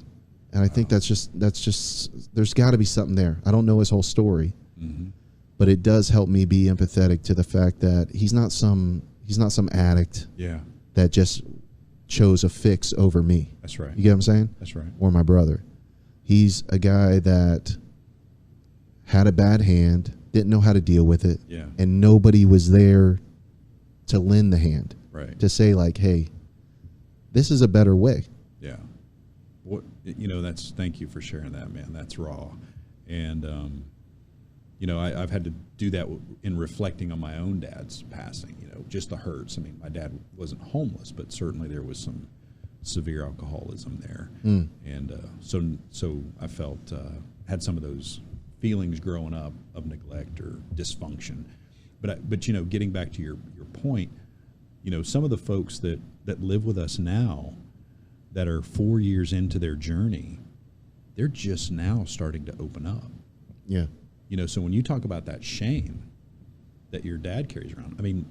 And I think that's just there's got to be something there. I don't know his whole story, but it does help me be empathetic to the fact that he's not some addict that just chose a fix over me. That's right. You get what I'm saying? That's right. Or my brother. He's a guy that had a bad hand, didn't know how to deal with it, and nobody was there to lend the hand, to say like, hey, this is a better way. Yeah. What, you know, thank you for sharing that, man. That's raw. And, you know, I've had to do that in reflecting on my own dad's passing, you know, just the hurts. I mean, my dad wasn't homeless, but certainly there was some severe alcoholism there. And so I felt, had some of those feelings growing up of neglect or dysfunction. But you know, getting back to your point, you know, some of the folks that live with us now that are 4 years into their journey, they're just now starting to open up. Yeah. You know, so when you talk about that shame that your dad carries around, I mean,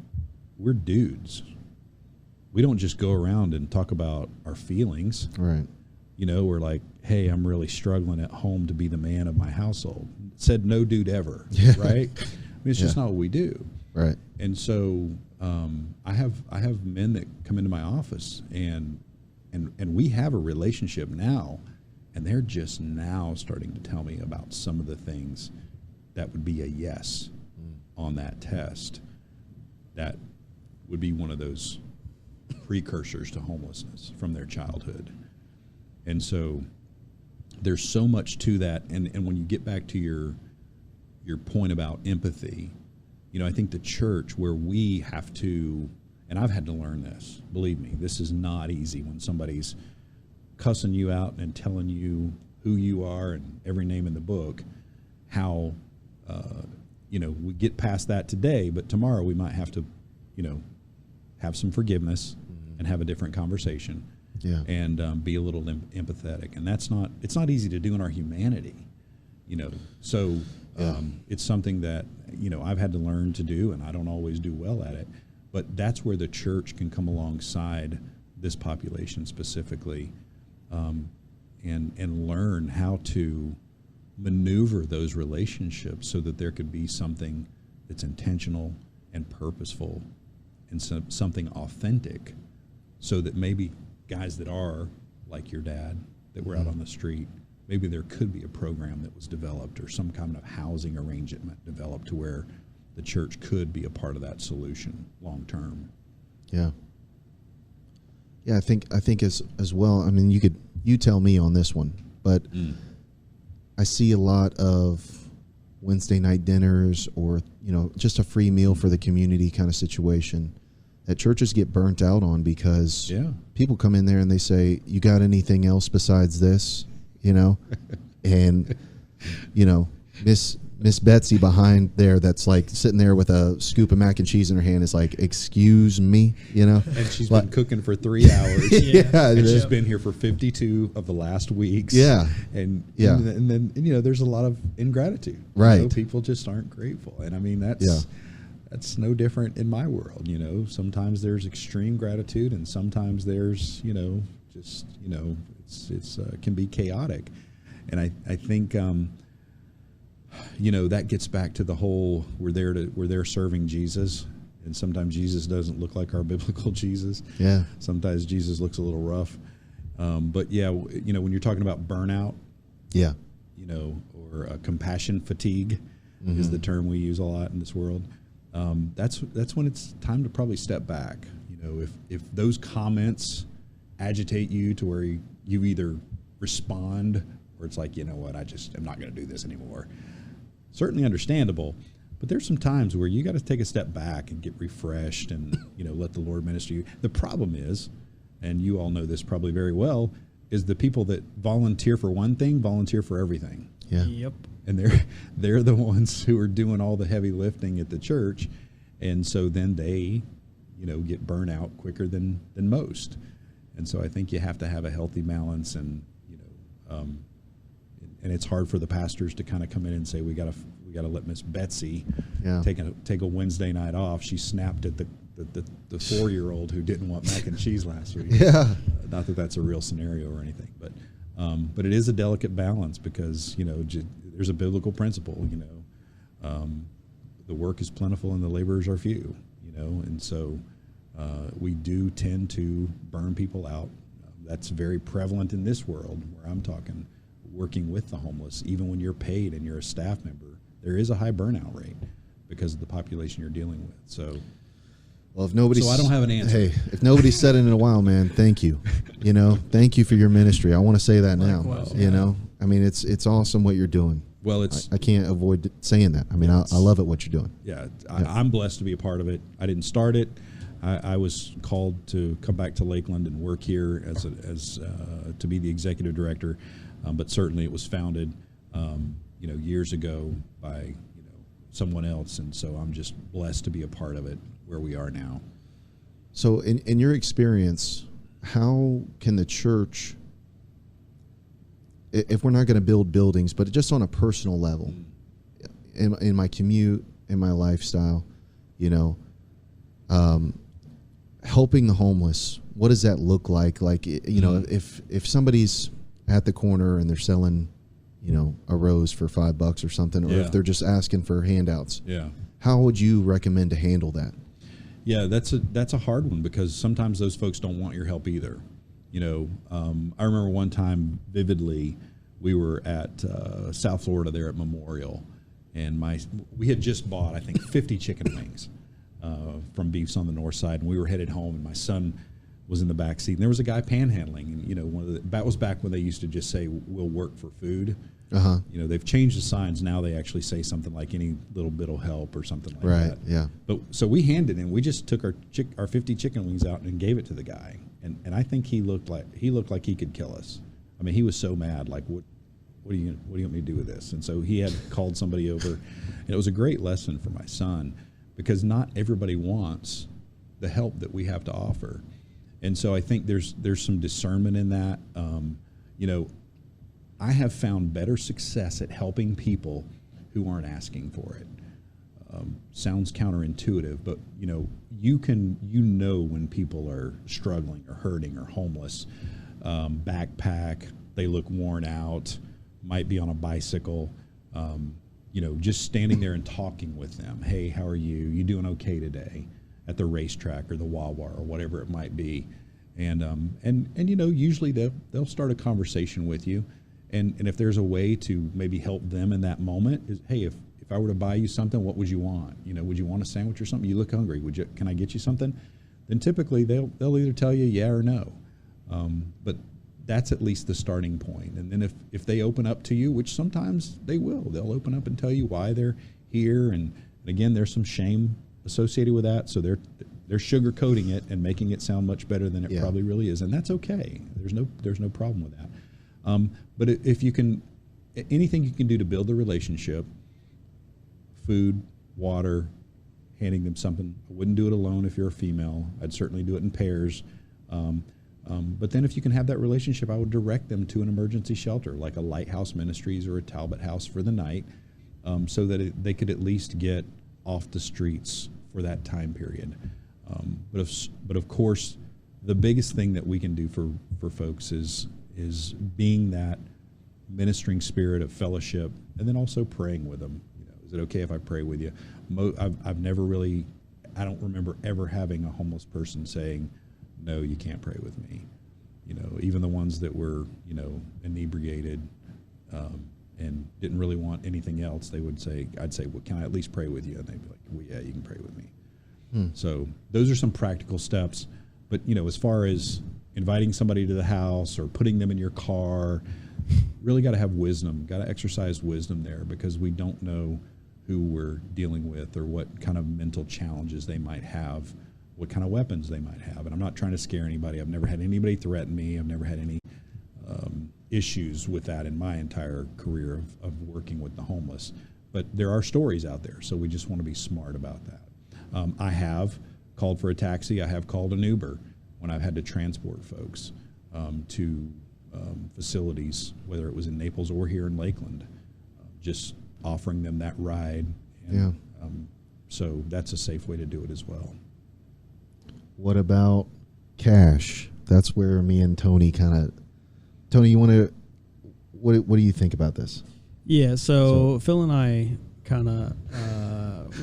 we're dudes. We don't just go around and talk about our feelings. Right. You know, we're like, hey, I'm really struggling at home to be the man of my household. Said no dude ever, right? I mean, it's just not what we do. Right. And so I have men that come into my office and we have a relationship now, and they're just now starting to tell me about some of the things that would be a yes on that test. That would be one of those precursors to homelessness from their childhood. And so there's so much to that. And when you get back to your point about empathy, you know, I think the church, where we have to, and I've had to learn this, believe me, this is not easy when somebody's cussing you out and telling you who you are and every name in the book, how, you know, we get past that today, but tomorrow we might have to, you know, have some forgiveness and have a different conversation. Yeah. And be a little empathetic, and it's not easy to do in our humanity, you know. So it's something that, you know, I've had to learn to do, and I don't always do well at it. But that's where the church can come alongside this population specifically, and learn how to maneuver those relationships so that there could be something that's intentional and purposeful and something authentic, so that maybe guys that are like your dad that were out on the street, maybe there could be a program that was developed or some kind of housing arrangement developed to where the church could be a part of that solution long term. Yeah. Yeah, I think as well. I mean, you tell me on this one, but I see a lot of Wednesday night dinners or, just a free meal for the community kind of situation that churches get burnt out on because people come in there and they say, "You got anything else besides this?" And Miss Betsy behind there that's like sitting there with a scoop of mac and cheese in her hand is like, "Excuse me," And she's been cooking for 3 hours. And she's been here for 52 of the last weeks. And then there's a lot of ingratitude. Right. People just aren't grateful. And I mean that's no different in my world. Sometimes there's extreme gratitude and sometimes there's it's can be chaotic. And I think that gets back to the whole we're there serving Jesus, and sometimes Jesus doesn't look like our biblical Jesus. Sometimes Jesus looks a little rough. But when you're talking about burnout, or compassion fatigue is the term we use a lot in this world. That's when it's time to probably step back. If those comments agitate you to where you either respond or it's like, what, I just am not going to do this anymore. Certainly understandable, but there's some times where you got to take a step back and get refreshed and let the Lord minister you. The problem is, and you all know this probably very well, is the people that volunteer for one thing volunteer for everything. Yep. And they're the ones who are doing all the heavy lifting at the church, and so then they get burnt out quicker than most. And so I think you have to have a healthy balance, and and it's hard for the pastors to kind of come in and say we got to let Miss Betsy take a Wednesday night off. She snapped at the 4-year-old who didn't want mac and cheese last week. Not that that's a real scenario or anything, but it is a delicate balance because there's a biblical principle. The work is plentiful and the laborers are few. And so we do tend to burn people out. That's very prevalent in this world where I'm talking. Working with the homeless, even when you're paid and you're a staff member, there is a high burnout rate because of the population you're dealing with. So, well, I don't have an answer. Hey, if nobody's said it in a while, man, thank you. Thank you for your ministry. I want to say that now. I mean, it's awesome what you're doing. Well, I can't avoid saying that. I mean, I love it what you're doing. I'm blessed to be a part of it. I didn't start it. I was called to come back to Lakeland and work here as to be the executive director. But certainly it was founded, years ago by, someone else. And so I'm just blessed to be a part of it where we are now. So in your experience, how can the church, if we're not going to build buildings, but just on a personal level, in my commute, in my lifestyle, helping the homeless, what does that look like? Like, if somebody's at the corner and they're selling, a rose for $5 or something, or if they're just asking for handouts. How would you recommend to handle that? Yeah, that's a hard one because sometimes those folks don't want your help either. I remember one time vividly, we were at South Florida there at Memorial, and we had just bought, I think, 50 chicken wings from Beefs on the North Side, and we were headed home, and my son was in the back seat, and there was a guy panhandling, and that was back when they used to just say, "We'll work for food." They've changed the signs now. They actually say something like "any little bit will help" or something like that. Yeah. But so we handed him. We just took our 50 chicken wings out and gave it to the guy, and I think he looked like he could kill us. I mean, he was so mad. Like, what do you want me to do with this? And so he had called somebody over, and it was a great lesson for my son because not everybody wants the help that we have to offer. And so I think there's some discernment in that. I have found better success at helping people who aren't asking for it. Sounds counterintuitive, but you know when people are struggling or hurting or homeless, backpack, they look worn out, might be on a bicycle. Just standing there and talking with them. Hey, how are you? You doing okay today? At the racetrack or the Wawa or whatever it might be. And you know, usually they'll start a conversation with you, and if there's a way to maybe help them in that moment, is, hey, if I were to buy you something, what would you want? You know, would you want a sandwich or something? You look hungry. Can I get you something? Then typically they'll either tell you yeah or no. But that's at least the starting point. And then if they open up to you, which sometimes they will, they'll open up and tell you why they're here. And again, there's some shame associated with that. So they're sugarcoating it and making it sound much better than it probably really is. And that's okay. There's no problem with that. But if you can, anything you can do to build the relationship, food, water, handing them something. I wouldn't do it alone if you're a female. I'd certainly do it in pairs. But then if you can have that relationship, I would direct them to an emergency shelter, like a Lighthouse Ministries or a Talbot House for the night, so that they could at least get off the streets for that time period. But of course, the biggest thing that we can do for folks is being that ministering spirit of fellowship, and then also praying with them. You know, is it okay if I pray with you? I've never really, I don't remember ever having a homeless person saying, no, you can't pray with me. You know, even the ones that were, you know, inebriated and didn't really want anything else, they would say, I'd say, well, can I at least pray with you? And they'd be like, well, yeah, you can pray with me. So those are some practical steps. But, you know, as far as inviting somebody to the house or putting them in your car, really got to have wisdom, got to exercise wisdom there, because we don't know who we're dealing with or what kind of mental challenges they might have, what kind of weapons they might have. And I'm not trying to scare anybody. I've never had anybody threaten me. I've never had any issues with that in my entire career of working with the homeless. But there are stories out there, so we just want to be smart about that. I have called for a taxi. I have called an Uber when I've had to transport folks to facilities, whether it was in Naples or here in Lakeland, just offering them that ride. And, so that's a safe way to do it as well. What about cash? That's where me and Tony Tony, you want to, what do you think about this? Yeah, so Phil and I kind of,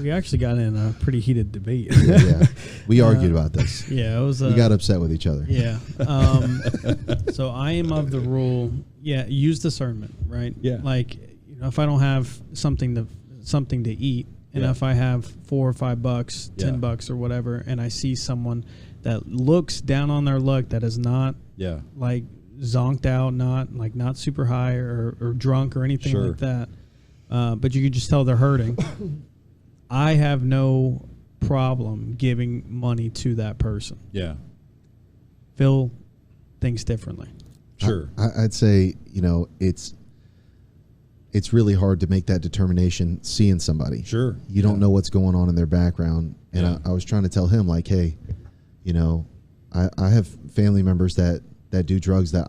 we actually got in a pretty heated debate. We argued about this. Yeah, it was. We got upset with each other. Yeah. So I am of the rule. Yeah, use discernment, right? Yeah. Like, you know, if I don't have something to eat, and if I have $4 or $5, $10 or whatever, and I see someone that looks down on their luck, that is not like zonked out, not super high or drunk or anything like that, but you can just tell they're hurting. I have no problem giving money to that person. Yeah. Phil thinks differently. Sure. I'd say, you know, it's really hard to make that determination seeing somebody. Sure. You don't know what's going on in their background. And I was trying to tell him, like, hey, you know, I have family members that do drugs that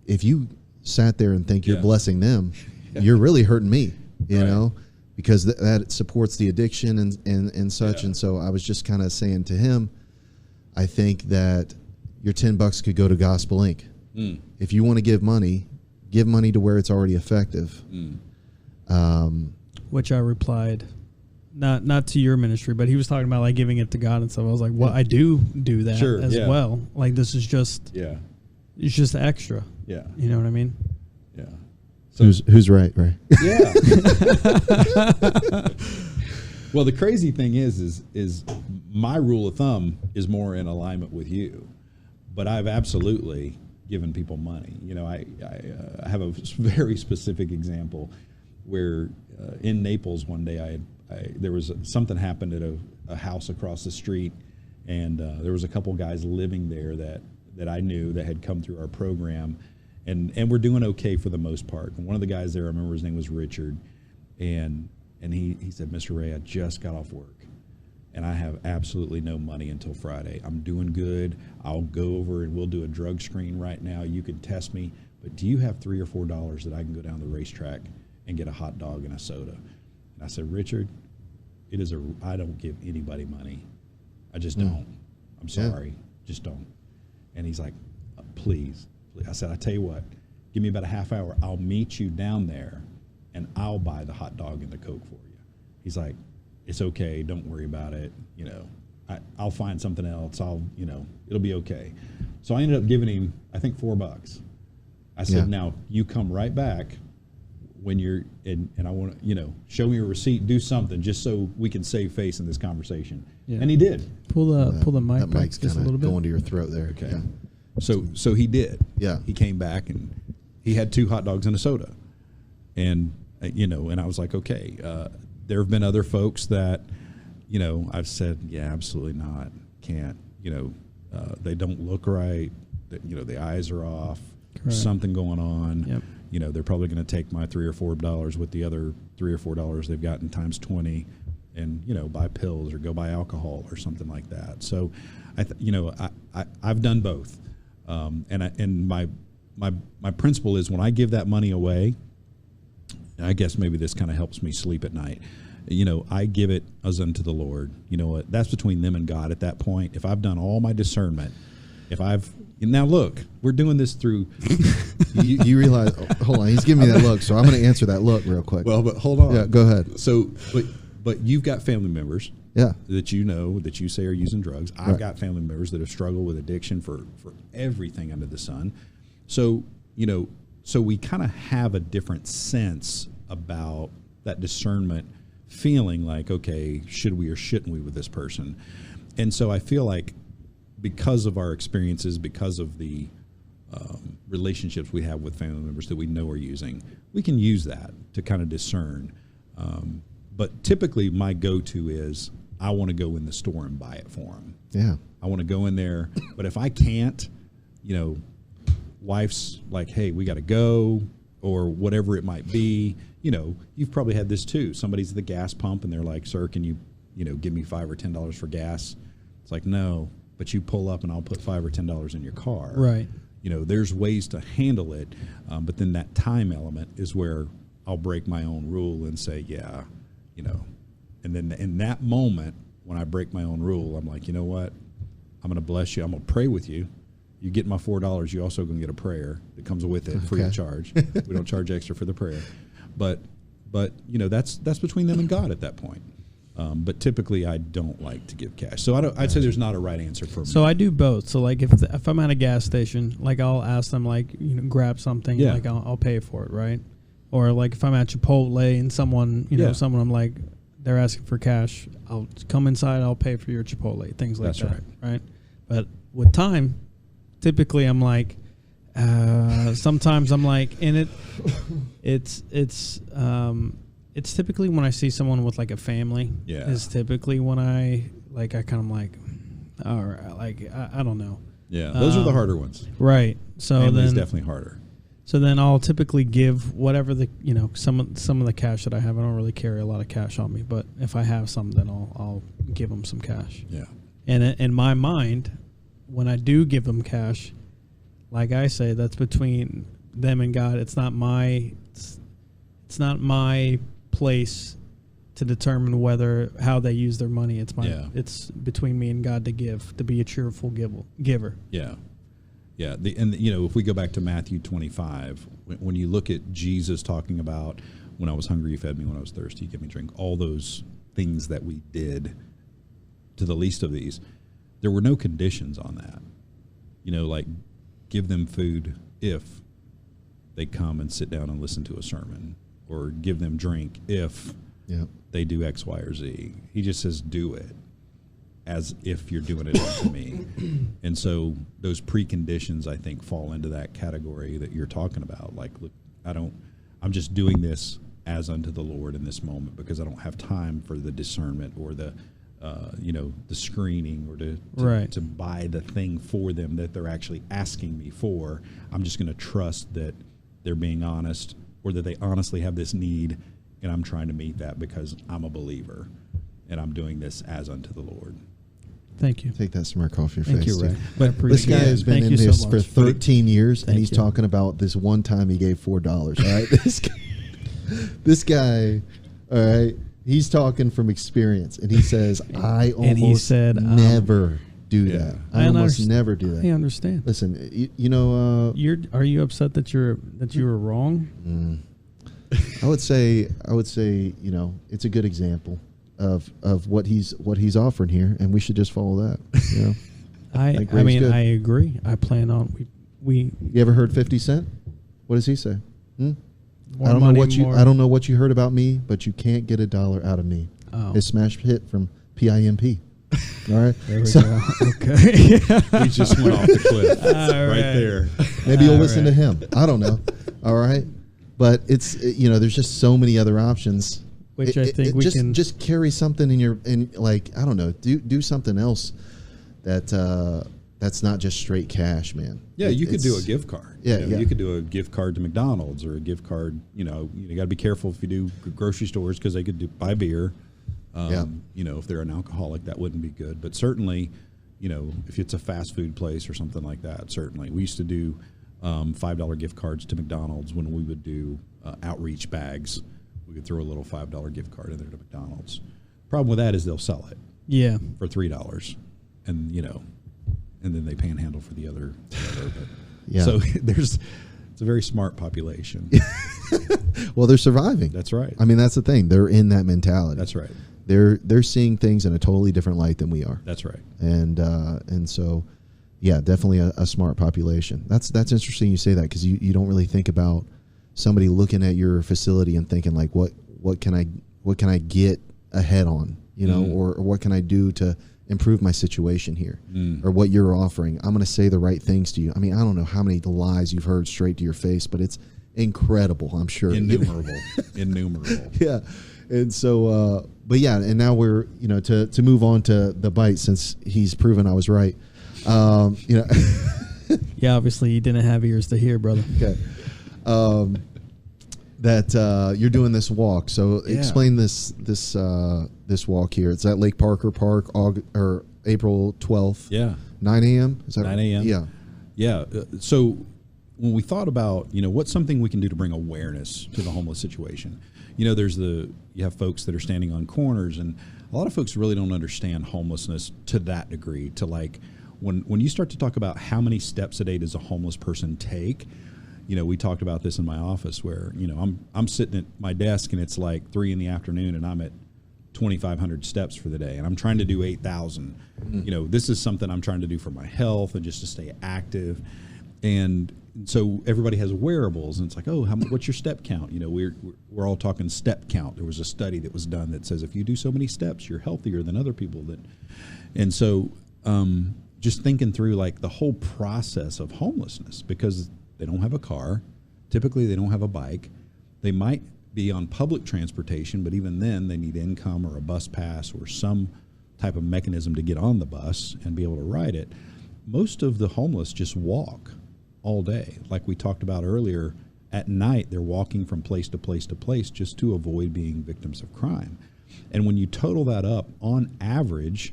if you sat there and think you're blessing them, you're really hurting me, you know, because that supports the addiction and such. And so I was just kind of saying to him, I think that your $10 could go to Gospel Inc. If you want to give money to where it's already effective. Which I replied, not to your ministry, but he was talking about like giving it to God and stuff. I was like, well, I do that as well. Like, this is just it's just extra. Yeah, you know what I mean? Yeah. So who's right? Yeah. Well, the crazy thing is my rule of thumb is more in alignment with you, but I've absolutely given people money. You know, I have a very specific example where in Naples one day there was something happened at a house across the street, and there was a couple guys living there that I knew that had come through our program, and we're doing okay for the most part. And one of the guys there, I remember his name was Richard, and he said, Mr. Ray, I just got off work, and I have absolutely no money until Friday. I'm doing good. I'll go over and we'll do a drug screen right now. You can test me, but do you have $3 or $4 that I can go down the racetrack and get a hot dog and a soda? And I said, Richard, I don't give anybody money. I just don't. I'm sorry. Just don't. And he's like, please. I said, I tell you what, give me about a half hour. I'll meet you down there and I'll buy the hot dog and the Coke for you. He's like, it's okay. Don't worry about it. You know, I'll find something else. It'll be okay. So I ended up giving him, I think, $4. I said, Yeah. now you come right back when you're in, and I want to, show me your receipt, do something just so we can save face in this conversation. Yeah. And he did. Pull the mic that back mic's just a kind little of bit. going to your throat there. Okay. Yeah. So he did. Yeah. He came back and he had 2 hot dogs and a soda. And, and I was like, okay, there have been other folks that, I've said, yeah, absolutely not. Can't, they don't look right. The eyes are off. There's something going on. Yep. They're probably going to take my $3 or $4 with the other $3 or $4 they've gotten times 20 and, buy pills or go buy alcohol or something like that. So, I've done both. And my principle is when I give that money away, and I guess maybe this kind of helps me sleep at night. I give it as unto the Lord. You know what? That's between them and God at that point. If I've done all my discernment, now look, we're doing this through. you realize? Hold on, he's giving me that look, so I'm going to answer that look real quick. Well, but hold on. Yeah, go ahead. So, but you've got family members. Yeah. That that you say are using drugs. I've got family members that have struggled with addiction for everything under the sun. So, so we kind of have a different sense about that discernment, feeling like, okay, should we or shouldn't we with this person? And so I feel like because of our experiences, because of the relationships we have with family members that we know are using, we can use that to kind of discern. But typically my go-to is I want to go in the store and buy it for them. Yeah. I want to go in there. But if I can't, wife's like, hey, we got to go, or whatever it might be. You've probably had this too. Somebody's at the gas pump and they're like, sir, can you, give me $5 or $10 for gas? It's like, no, but you pull up and I'll put $5 or $10 in your car. Right. There's ways to handle it. But then that time element is where I'll break my own rule and say, yeah, and then in that moment when I break my own rule, I'm like, you know what? I'm going to bless you. I'm going to pray with you. You get my $4, you also going to get a prayer that comes with it, free of charge. We don't charge extra for the prayer. But that's between them and God at that point. But typically I don't like to give cash. So I'd say there's not a right answer for me. So I do both. So like if I'm at a gas station, like I'll ask them like, grab something, like I'll pay for it, right? Or like if I'm at Chipotle and someone, someone I'm like, they're asking for cash, I'll come inside, I'll pay for your Chipotle, things like that, right? But with time, typically I'm like, sometimes I'm like, and it's typically when I see someone with like a family. Yeah. Is typically when I kind of like, all right, like I don't know. Yeah, those are the harder ones. Right. So Family's then definitely harder. So then I'll typically give whatever the some of the cash that I have. I don't really carry a lot of cash on me, but if I have some, then I'll give them some cash. Yeah. And in my mind, when I do give them cash, like I say, that's between them and God. It's not my place to determine how they use their money. It's between me and God to be a cheerful giver. Yeah. Yeah, if we go back to Matthew 25, when you look at Jesus talking about, when I was hungry, you fed me, when I was thirsty, you gave me drink, all those things that we did to the least of these, there were no conditions on that. Like give them food if they come and sit down and listen to a sermon, or give them drink if they do X, Y, or Z. He just says, do it as if you're doing it unto me. And so those preconditions, I think, fall into that category that you're talking about. Like, look, I'm just doing this as unto the Lord in this moment because I don't have time for the discernment or the screening or to buy the thing for them that they're actually asking me for. I'm just going to trust that they're being honest, or that they honestly have this need, and I'm trying to meet that because I'm a believer and I'm doing this as unto the Lord. Thank you. Take that smirk off your Thank face. you, Ray. But this guy has been in this for 13 years, and he's you. talking about this one time he gave $4. All right, this guy, all right, he's talking from experience, and he says, "I almost never do that. I almost never do that." I understand. Listen, are you upset that you were wrong? I would say, it's a good example of what he's offering here, and we should just follow that. I think mean, good. I agree. I plan on we You ever heard 50 Cent? What does he say? more I don't money, know what you more- I don't know what you heard about me, but you can't get $1 out of me. Oh. His smash hit from PIMP. All right. There we So go. Okay. We just went off the cliff All right right. there. maybe you'll All listen to right. him. I don't know. All right. But it's there's just so many other options. Which I think we can just carry something in like I don't know, do something else that's not just straight cash, man. Yeah, you could do a It's- gift card. Yeah, You know, yeah. You could do a gift card to McDonald's or a gift card. You got to be careful if you do grocery stores because they could buy beer. Yeah. If they're an alcoholic, that wouldn't be good. But certainly, if it's a fast food place or something like that, certainly. We used to do $5 gift cards to McDonald's when we would do outreach bags. We could throw a little $5 gift card in there to McDonald's. Problem with that is they'll sell it yeah. for $3, and and then they panhandle for the other. But, Yeah. So it's a very smart population. Well, they're surviving. That's right. I mean, that's the thing. They're in that mentality. That's right. They're seeing things in a totally different light than we are. That's right. And so, yeah, definitely a smart population. That's interesting you say that because you don't really think about somebody looking at your facility and thinking like, what can I get ahead on, or what can I do to improve my situation here, or what you're offering. I'm going to say the right things to you. I mean, I don't know how many lies you've heard straight to your face, but it's incredible. I'm sure. Innumerable. Yeah. And so, but yeah, and now we're, to move on to the bite since he's proven I was right. Yeah, obviously you didn't have ears to hear, brother. Okay. That you're doing this walk. So Yeah. explain this walk here. It's at Lake Parker Park, or April 12th. Yeah. 9 a.m. Is that 9 right? a.m. Yeah. Yeah. So when we thought about, what's something we can do to bring awareness to the homeless situation, you have folks that are standing on corners, and a lot of folks really don't understand homelessness to that degree. To like, when you start to talk about how many steps a day does a homeless person take, we talked about this in my office where, I'm sitting at my desk and it's like 3 p.m. and I'm at 2,500 steps for the day, and I'm trying to do 8,000. This is something I'm trying to do for my health and just to stay active. And so everybody has wearables, and it's like, oh, what's your step count? We're all talking step count. There was a study that was done that says if you do so many steps, you're healthier than other people. And so just thinking through like the whole process of homelessness, because they don't have a car, typically they don't have a bike, they might be on public transportation, but even then they need income or a bus pass or some type of mechanism to get on the bus and be able to ride it. Most of the homeless just walk all day. Like we talked about earlier, at night they're walking from place to place to place just to avoid being victims of crime. And when you total that up, on average,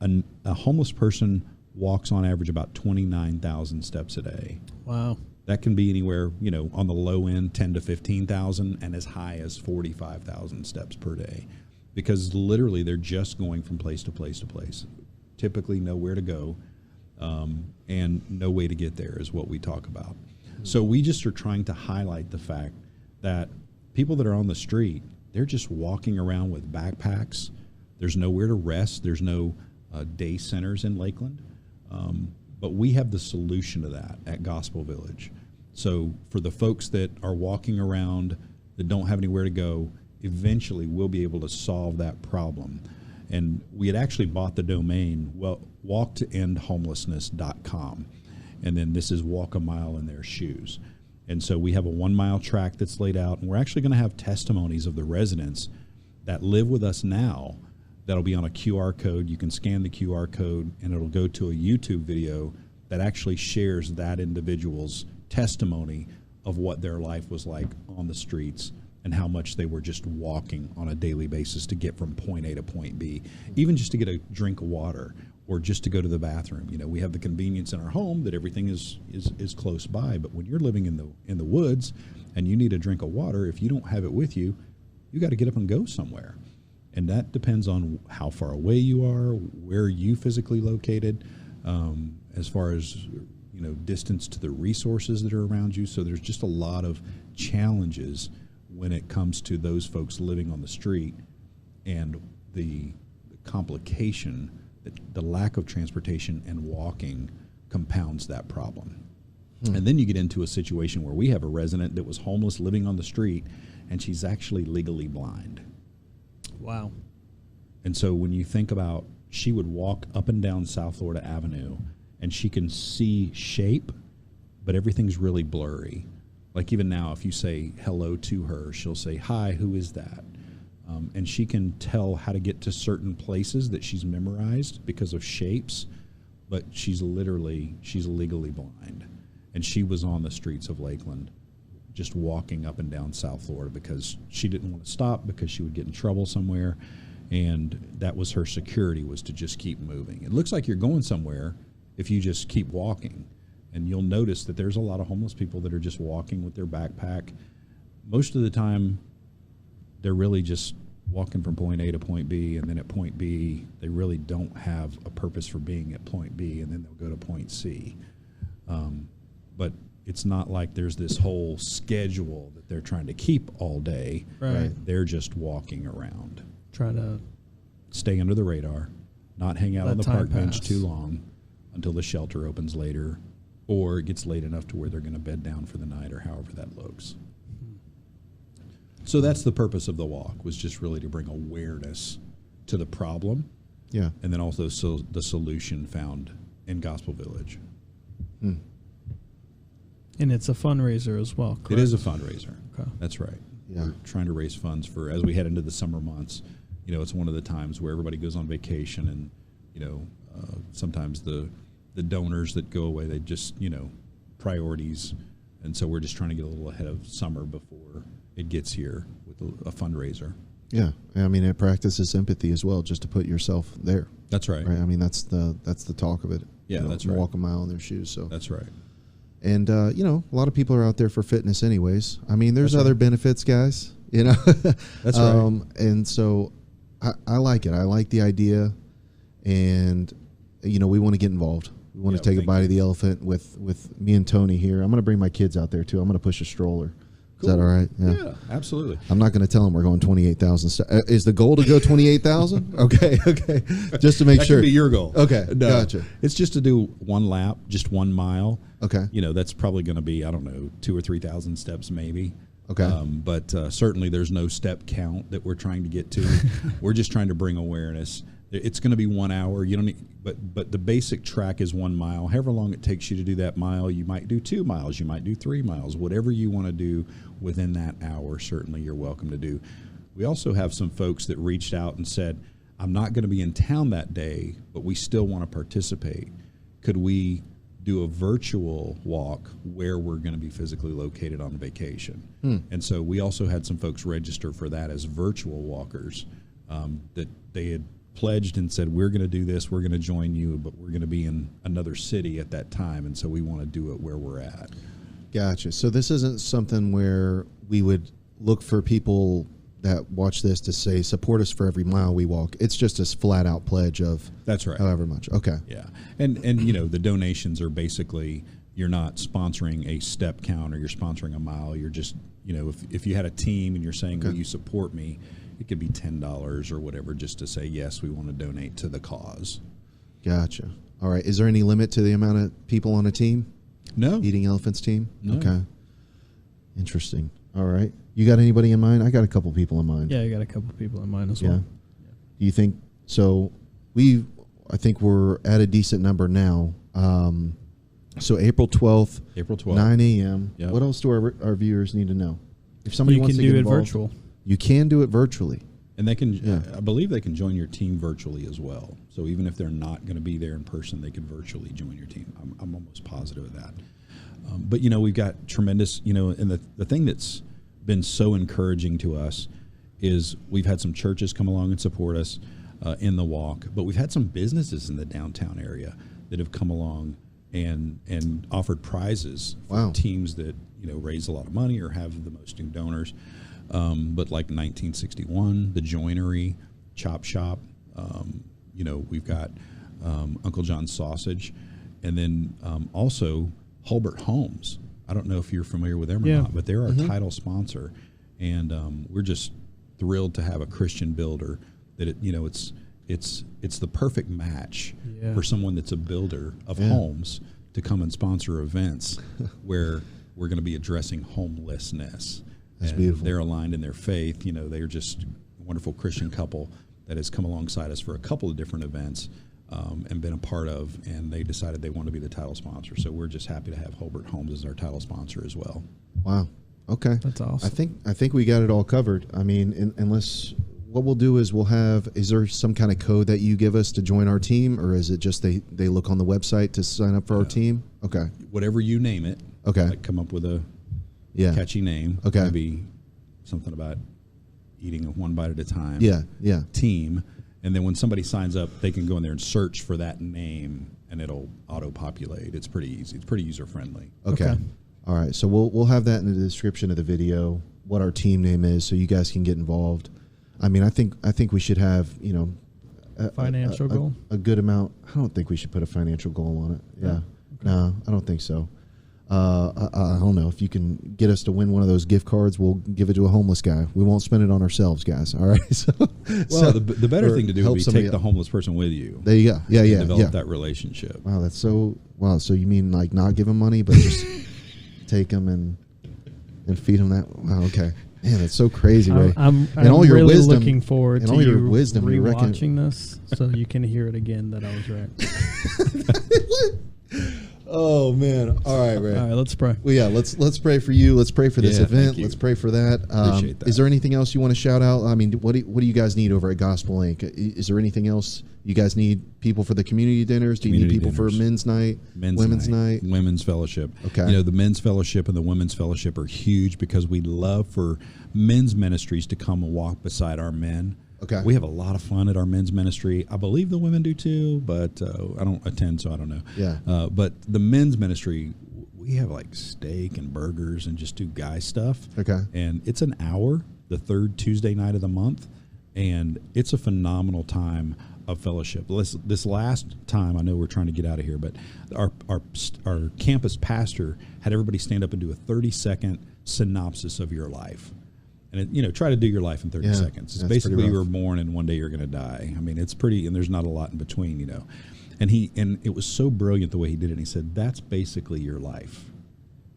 a homeless person walks on average about 29,000 steps a day. Wow. That can be anywhere, on the low end, 10 to 15,000, and as high as 45,000 steps per day, because literally they're just going from place to place to place. Typically, nowhere to go, and no way to get there is what we talk about. So we just are trying to highlight the fact that people that are on the street, they're just walking around with backpacks. There's nowhere to rest. There's no day centers in Lakeland. But we have the solution to that at Gospel Village. So for the folks that are walking around that don't have anywhere to go, eventually we'll be able to solve that problem. And we had actually bought the domain, walktoendhomelessness.com. And then this is walk a mile in their shoes. And so we have a 1 mile track that's laid out, and we're actually going to have testimonies of the residents that live with us now. That'll be on a QR code. You can scan the QR code and it'll go to a YouTube video that actually shares that individual's testimony of what their life was like on the streets and how much they were just walking on a daily basis to get from point A to point B, even just to get a drink of water or just to go to the bathroom. We have the convenience in our home that everything is close by, but when you're living in the woods and you need a drink of water, if you don't have it with you, you got to get up and go somewhere. And that depends on how far away you are, where you physically located, as far as distance to the resources that are around you. So there's just a lot of challenges when it comes to those folks living on the street, and the complication the lack of transportation and walking compounds that problem. And then you get into a situation where we have a resident that was homeless living on the street, and she's actually legally blind. Wow. And so when you think about, she would walk up and down South Florida Avenue, and she can see shape, but everything's really blurry. Like even now, if you say hello to her, she'll say, "Hi, who is that?" And she can tell how to get to certain places that she's memorized because of shapes, but she's legally blind. And she was on the streets of Lakeland just walking up and down South Florida because she didn't want to stop because she would get in trouble somewhere. And that was her security, was to just keep moving. It looks like you're going somewhere if you just keep walking. And you'll notice that there's a lot of homeless people that are just walking with their backpack. Most of the time, they're really just walking from point A to point B, and then at point B, they really don't have a purpose for being at point B, and then they'll go to point C. But it's not like there's this whole schedule that they're trying to keep all day. Right. They're just walking around. Trying to stay under the radar, not hang out let on the time park bench pass. too long until the shelter opens later, or it gets late enough to where they're going to bed down for the night, or however that looks. So that's the purpose of the walk, was just really to bring awareness to the problem, Yeah. and then also the solution found in Gospel Village. And it's a fundraiser as well, correct? It is a fundraiser. Okay. That's right. Yeah. We're trying to raise funds for, as we head into the summer months, it's one of the times where everybody goes on vacation, and, sometimes the donors that go away, they just, priorities. And so we're just trying to get a little ahead of summer before it gets here with a fundraiser. Yeah. I mean, it practices empathy as well, just to put yourself there. That's right. Right. I mean, that's the talk of it. Yeah, that's right. Walk a mile in their shoes. So That's right. And, a lot of people are out there for fitness anyways. I mean, there's That's other right. benefits, guys, That's right. And so I like it. I like the idea. And, we want to get involved. We want Yeah, to take a thank bite you. of the elephant with me and Tony here. I'm going to bring my kids out there, too. I'm going to push a stroller. Cool. Is that all right? Yeah, absolutely. I'm not going to tell them we're going 28,000 steps. Is the goal to go 28,000? Okay. Just to make That sure. could be your goal. Okay, No, gotcha. It's just to do one lap, just 1 mile. Okay. That's probably going to be, 2,000 or 3,000 steps maybe. Okay. But certainly there's no step count that we're trying to get to. We're just trying to bring awareness. It's going to be 1 hour. You don't need, but the basic track is 1 mile. However long it takes you to do that mile, you might do 2 miles, you might do 3 miles, whatever you want to do within that hour. Certainly, you're welcome to do. We also have some folks that reached out and said, "I'm not going to be in town that day, but we still want to participate. Could we do a virtual walk where we're going to be physically located on vacation?" And so we also had some folks register for that as virtual walkers, that they had pledged and said, "We're going to do this, we're going to join you, but we're going to be in another city at that time, and so we want to do it where we're at." Gotcha. So this isn't something where we would look for people that watch this to say, support us for every mile we walk. It's just a flat out pledge of That's right. however much. Okay. Yeah. And the donations are basically, you're not sponsoring a step count or you're sponsoring a mile. You're just, if you had a team and you're saying, "Will you support me?" It could be $10 or whatever, just to say, yes, we want to donate to the cause. Gotcha. All right. Is there any limit to the amount of people on a team? No. Eating Elephants team? No. Okay. Interesting. All right. You got anybody in mind? I got a couple people in mind. Yeah, you got a couple people in mind as Yeah. well. Do you think so? I think we're at a decent number now. So April 12th, April 12th. 9 a.m. Yep. What else do our viewers need to know? If somebody You wants can to do get it involved, virtual. You can do it virtually. And they can, Yeah. I believe they can join your team virtually as well. So even if they're not going to be there in person, they can virtually join your team. I'm almost positive of that. But, we've got tremendous, and the thing that's been so encouraging to us is we've had some churches come along and support us in the walk, but we've had some businesses in the downtown area that have come along and offered prizes for Wow. teams that, raise a lot of money or have the most new donors. But like 1961, the Joinery, Chop Shop, we've got Uncle John's Sausage, and then also Hulbert Homes. I don't know if you're familiar with them or Yeah. not, but they're our title sponsor, and we're just thrilled to have a Christian builder that it's it's the perfect match Yeah. for someone that's a builder of homes to come and sponsor events where we're going to be addressing homelessness. That's and beautiful. They're aligned in their faith. You know, they're just a wonderful Christian couple that has come alongside us for a couple of different events and been a part of, and they decided they want to be the title sponsor. So we're just happy to have Holbert Homes as our title sponsor as well. Wow. Okay. That's awesome. I think we got it all covered. I mean, unless what we'll do is is there some kind of code that you give us to join our team, or is it just they look on the website to sign up for our team? Okay. Whatever you name it. Okay. Like come up with a catchy name. Okay. Maybe something about eating one bite at a time. Yeah. Yeah. Team. And then when somebody signs up, they can go in there and search for that name, and it'll auto-populate. It's pretty easy. It's pretty user-friendly. Okay. All right. So we'll have that in the description of the video, what our team name is, so you guys can get involved. I mean, I think we should have, you know, Financial goal? a good amount. I don't think we should put a financial goal on it. Yeah. Okay. No, I don't think so. I don't know if you can get us to win one of those gift cards. We'll give it to a homeless guy. We won't spend it on ourselves, guys. All right. So, the better thing to do would be take the else. homeless person with you. There you go. Yeah, and yeah, develop that relationship. Wow, that's so wow. So you mean like not give them money, but just take them and feed them that? Wow. Okay. Man, that's so crazy, Ray. I'm all your really wisdom, looking forward and to all your you wisdom, you reckon- rewatching this so you can hear it again that I was right. Oh man! All right, Ray. All right, let's pray. Well, yeah, let's pray for you. Let's pray for this Yeah, event. thank you. Let's pray for that. Appreciate that. Is there anything else you want to shout out? I mean, what do you guys need over at Gospel Inc? Is there anything else you guys need? People for the community dinners? Do you need Community people for dinners. men's night, women's night? Women's fellowship. Okay. You know, the men's fellowship and the women's fellowship are huge because we love for men's ministries to come and walk beside our men. Okay. We have a lot of fun at our men's ministry. I believe the women do too, but I don't attend, so I don't know. Yeah. But the men's ministry, we have like steak and burgers and just do guy stuff. Okay. And it's an hour, the third Tuesday night of the month, and it's a phenomenal time of fellowship. This last time, I know we're trying to get out of here, but our campus pastor had everybody stand up and do a 30-second synopsis of your life. And try to do your life in 30 seconds. It's that's basically pretty you rough. were born and one day you're going to die. I mean, it's pretty, and there's not a lot in between, And it was so brilliant the way he did it. And he said, that's basically your life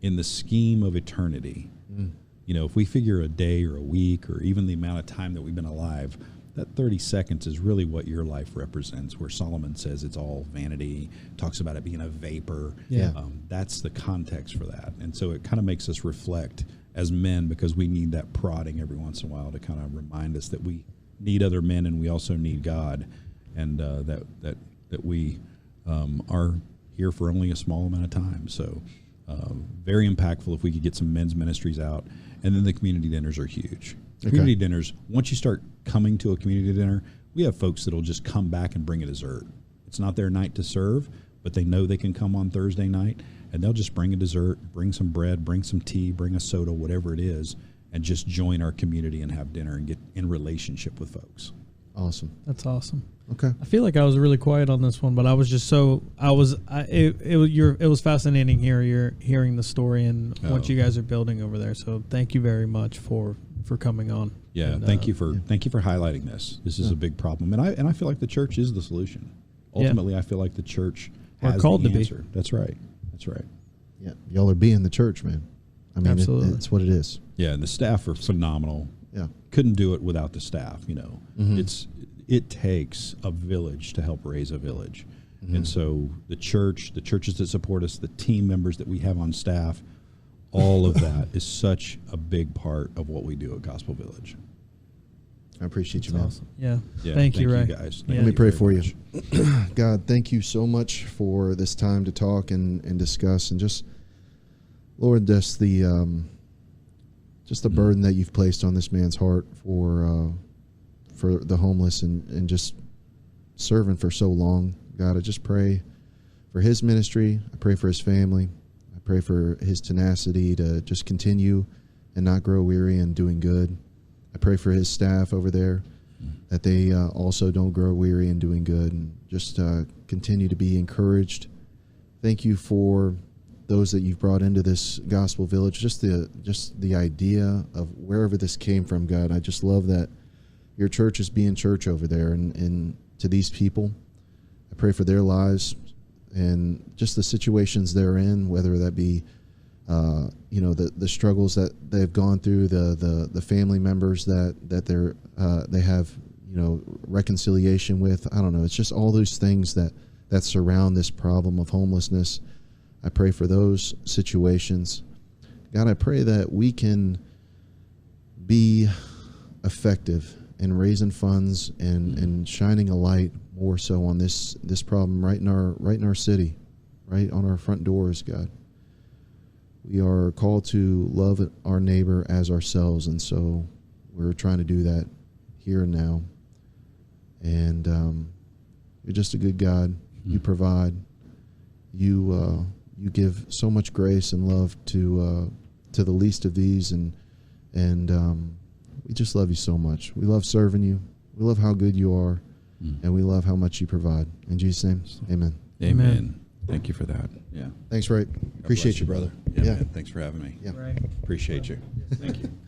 in the scheme of eternity. Mm. If we figure a day or a week or even the amount of time that we've been alive, that 30 seconds is really what your life represents, where Solomon says it's all vanity, talks about it being a vapor. Yeah. That's the context for that. And so it kind of makes us reflect as men, because we need that prodding every once in a while to kind of remind us that we need other men and we also need God, and that we are here for only a small amount of time. So very impactful if we could get some men's ministries out. And then the community dinners are huge. Community dinners, once you start coming to a community dinner, we have folks that'll just come back and bring a dessert. It's not their night to serve, but they know they can come on Thursday night, and they'll just bring a dessert, bring some bread, bring some tea, bring a soda, whatever it is, and just join our community and have dinner and get in relationship with folks. Awesome. That's awesome. Okay. I feel like I was really quiet on this one, but I was just it was fascinating hearing the story and what you guys are building over there. So thank you very much for coming on. Yeah, And, thank you for highlighting this. This is a big problem, and I feel like the church is the solution. Ultimately, I feel like the church We're has called the to be. answer. That's right. That's right. Yeah, y'all are being the church, man. I mean, Absolutely. it's what it is. Yeah, and the staff are phenomenal. Yeah. Couldn't do it without the staff. Mm-hmm. It takes a village to help raise a village. Mm-hmm. And so the churches that support us, the team members that we have on staff, all of that is such a big part of what we do at Gospel Village. I appreciate you, That's man. awesome. Yeah. Yeah, Thank you, Ray. guys. Yeah. Let me pray very for you. much. God, thank you so much for this time to talk and discuss, and just, Lord, just the burden that you've placed on this man's heart for the homeless and just serving for so long. God, I just pray for his ministry. I pray for his family. I pray for his tenacity to just continue and not grow weary and doing good. I pray for his staff over there, that they also don't grow weary in doing good, and just continue to be encouraged. Thank you for those that you've brought into this Gospel Village, just the idea of wherever this came from, God. I just love that your church is being church over there, and to these people. I pray for their lives and just the situations they're in, whether that be the struggles that they've gone through, the family members that they have reconciliation with. I don't know. It's just all those things that surround this problem of homelessness. I pray for those situations. God, I pray that we can be effective in raising funds and shining a light more so on this problem right in our city, right on our front doors, God. We are called to love our neighbor as ourselves, and so we're trying to do that here and now. And you're just a good God. You provide. You give so much grace and love to the least of these, and we just love you so much. We love serving you. We love how good you are, and we love how much you provide. In Jesus' name, amen. Amen. Thank you for that. Yeah. Thanks, Ray. Appreciate you, brother. Yeah, man. Thanks for having me. Yeah. Right. Appreciate you. Thank you.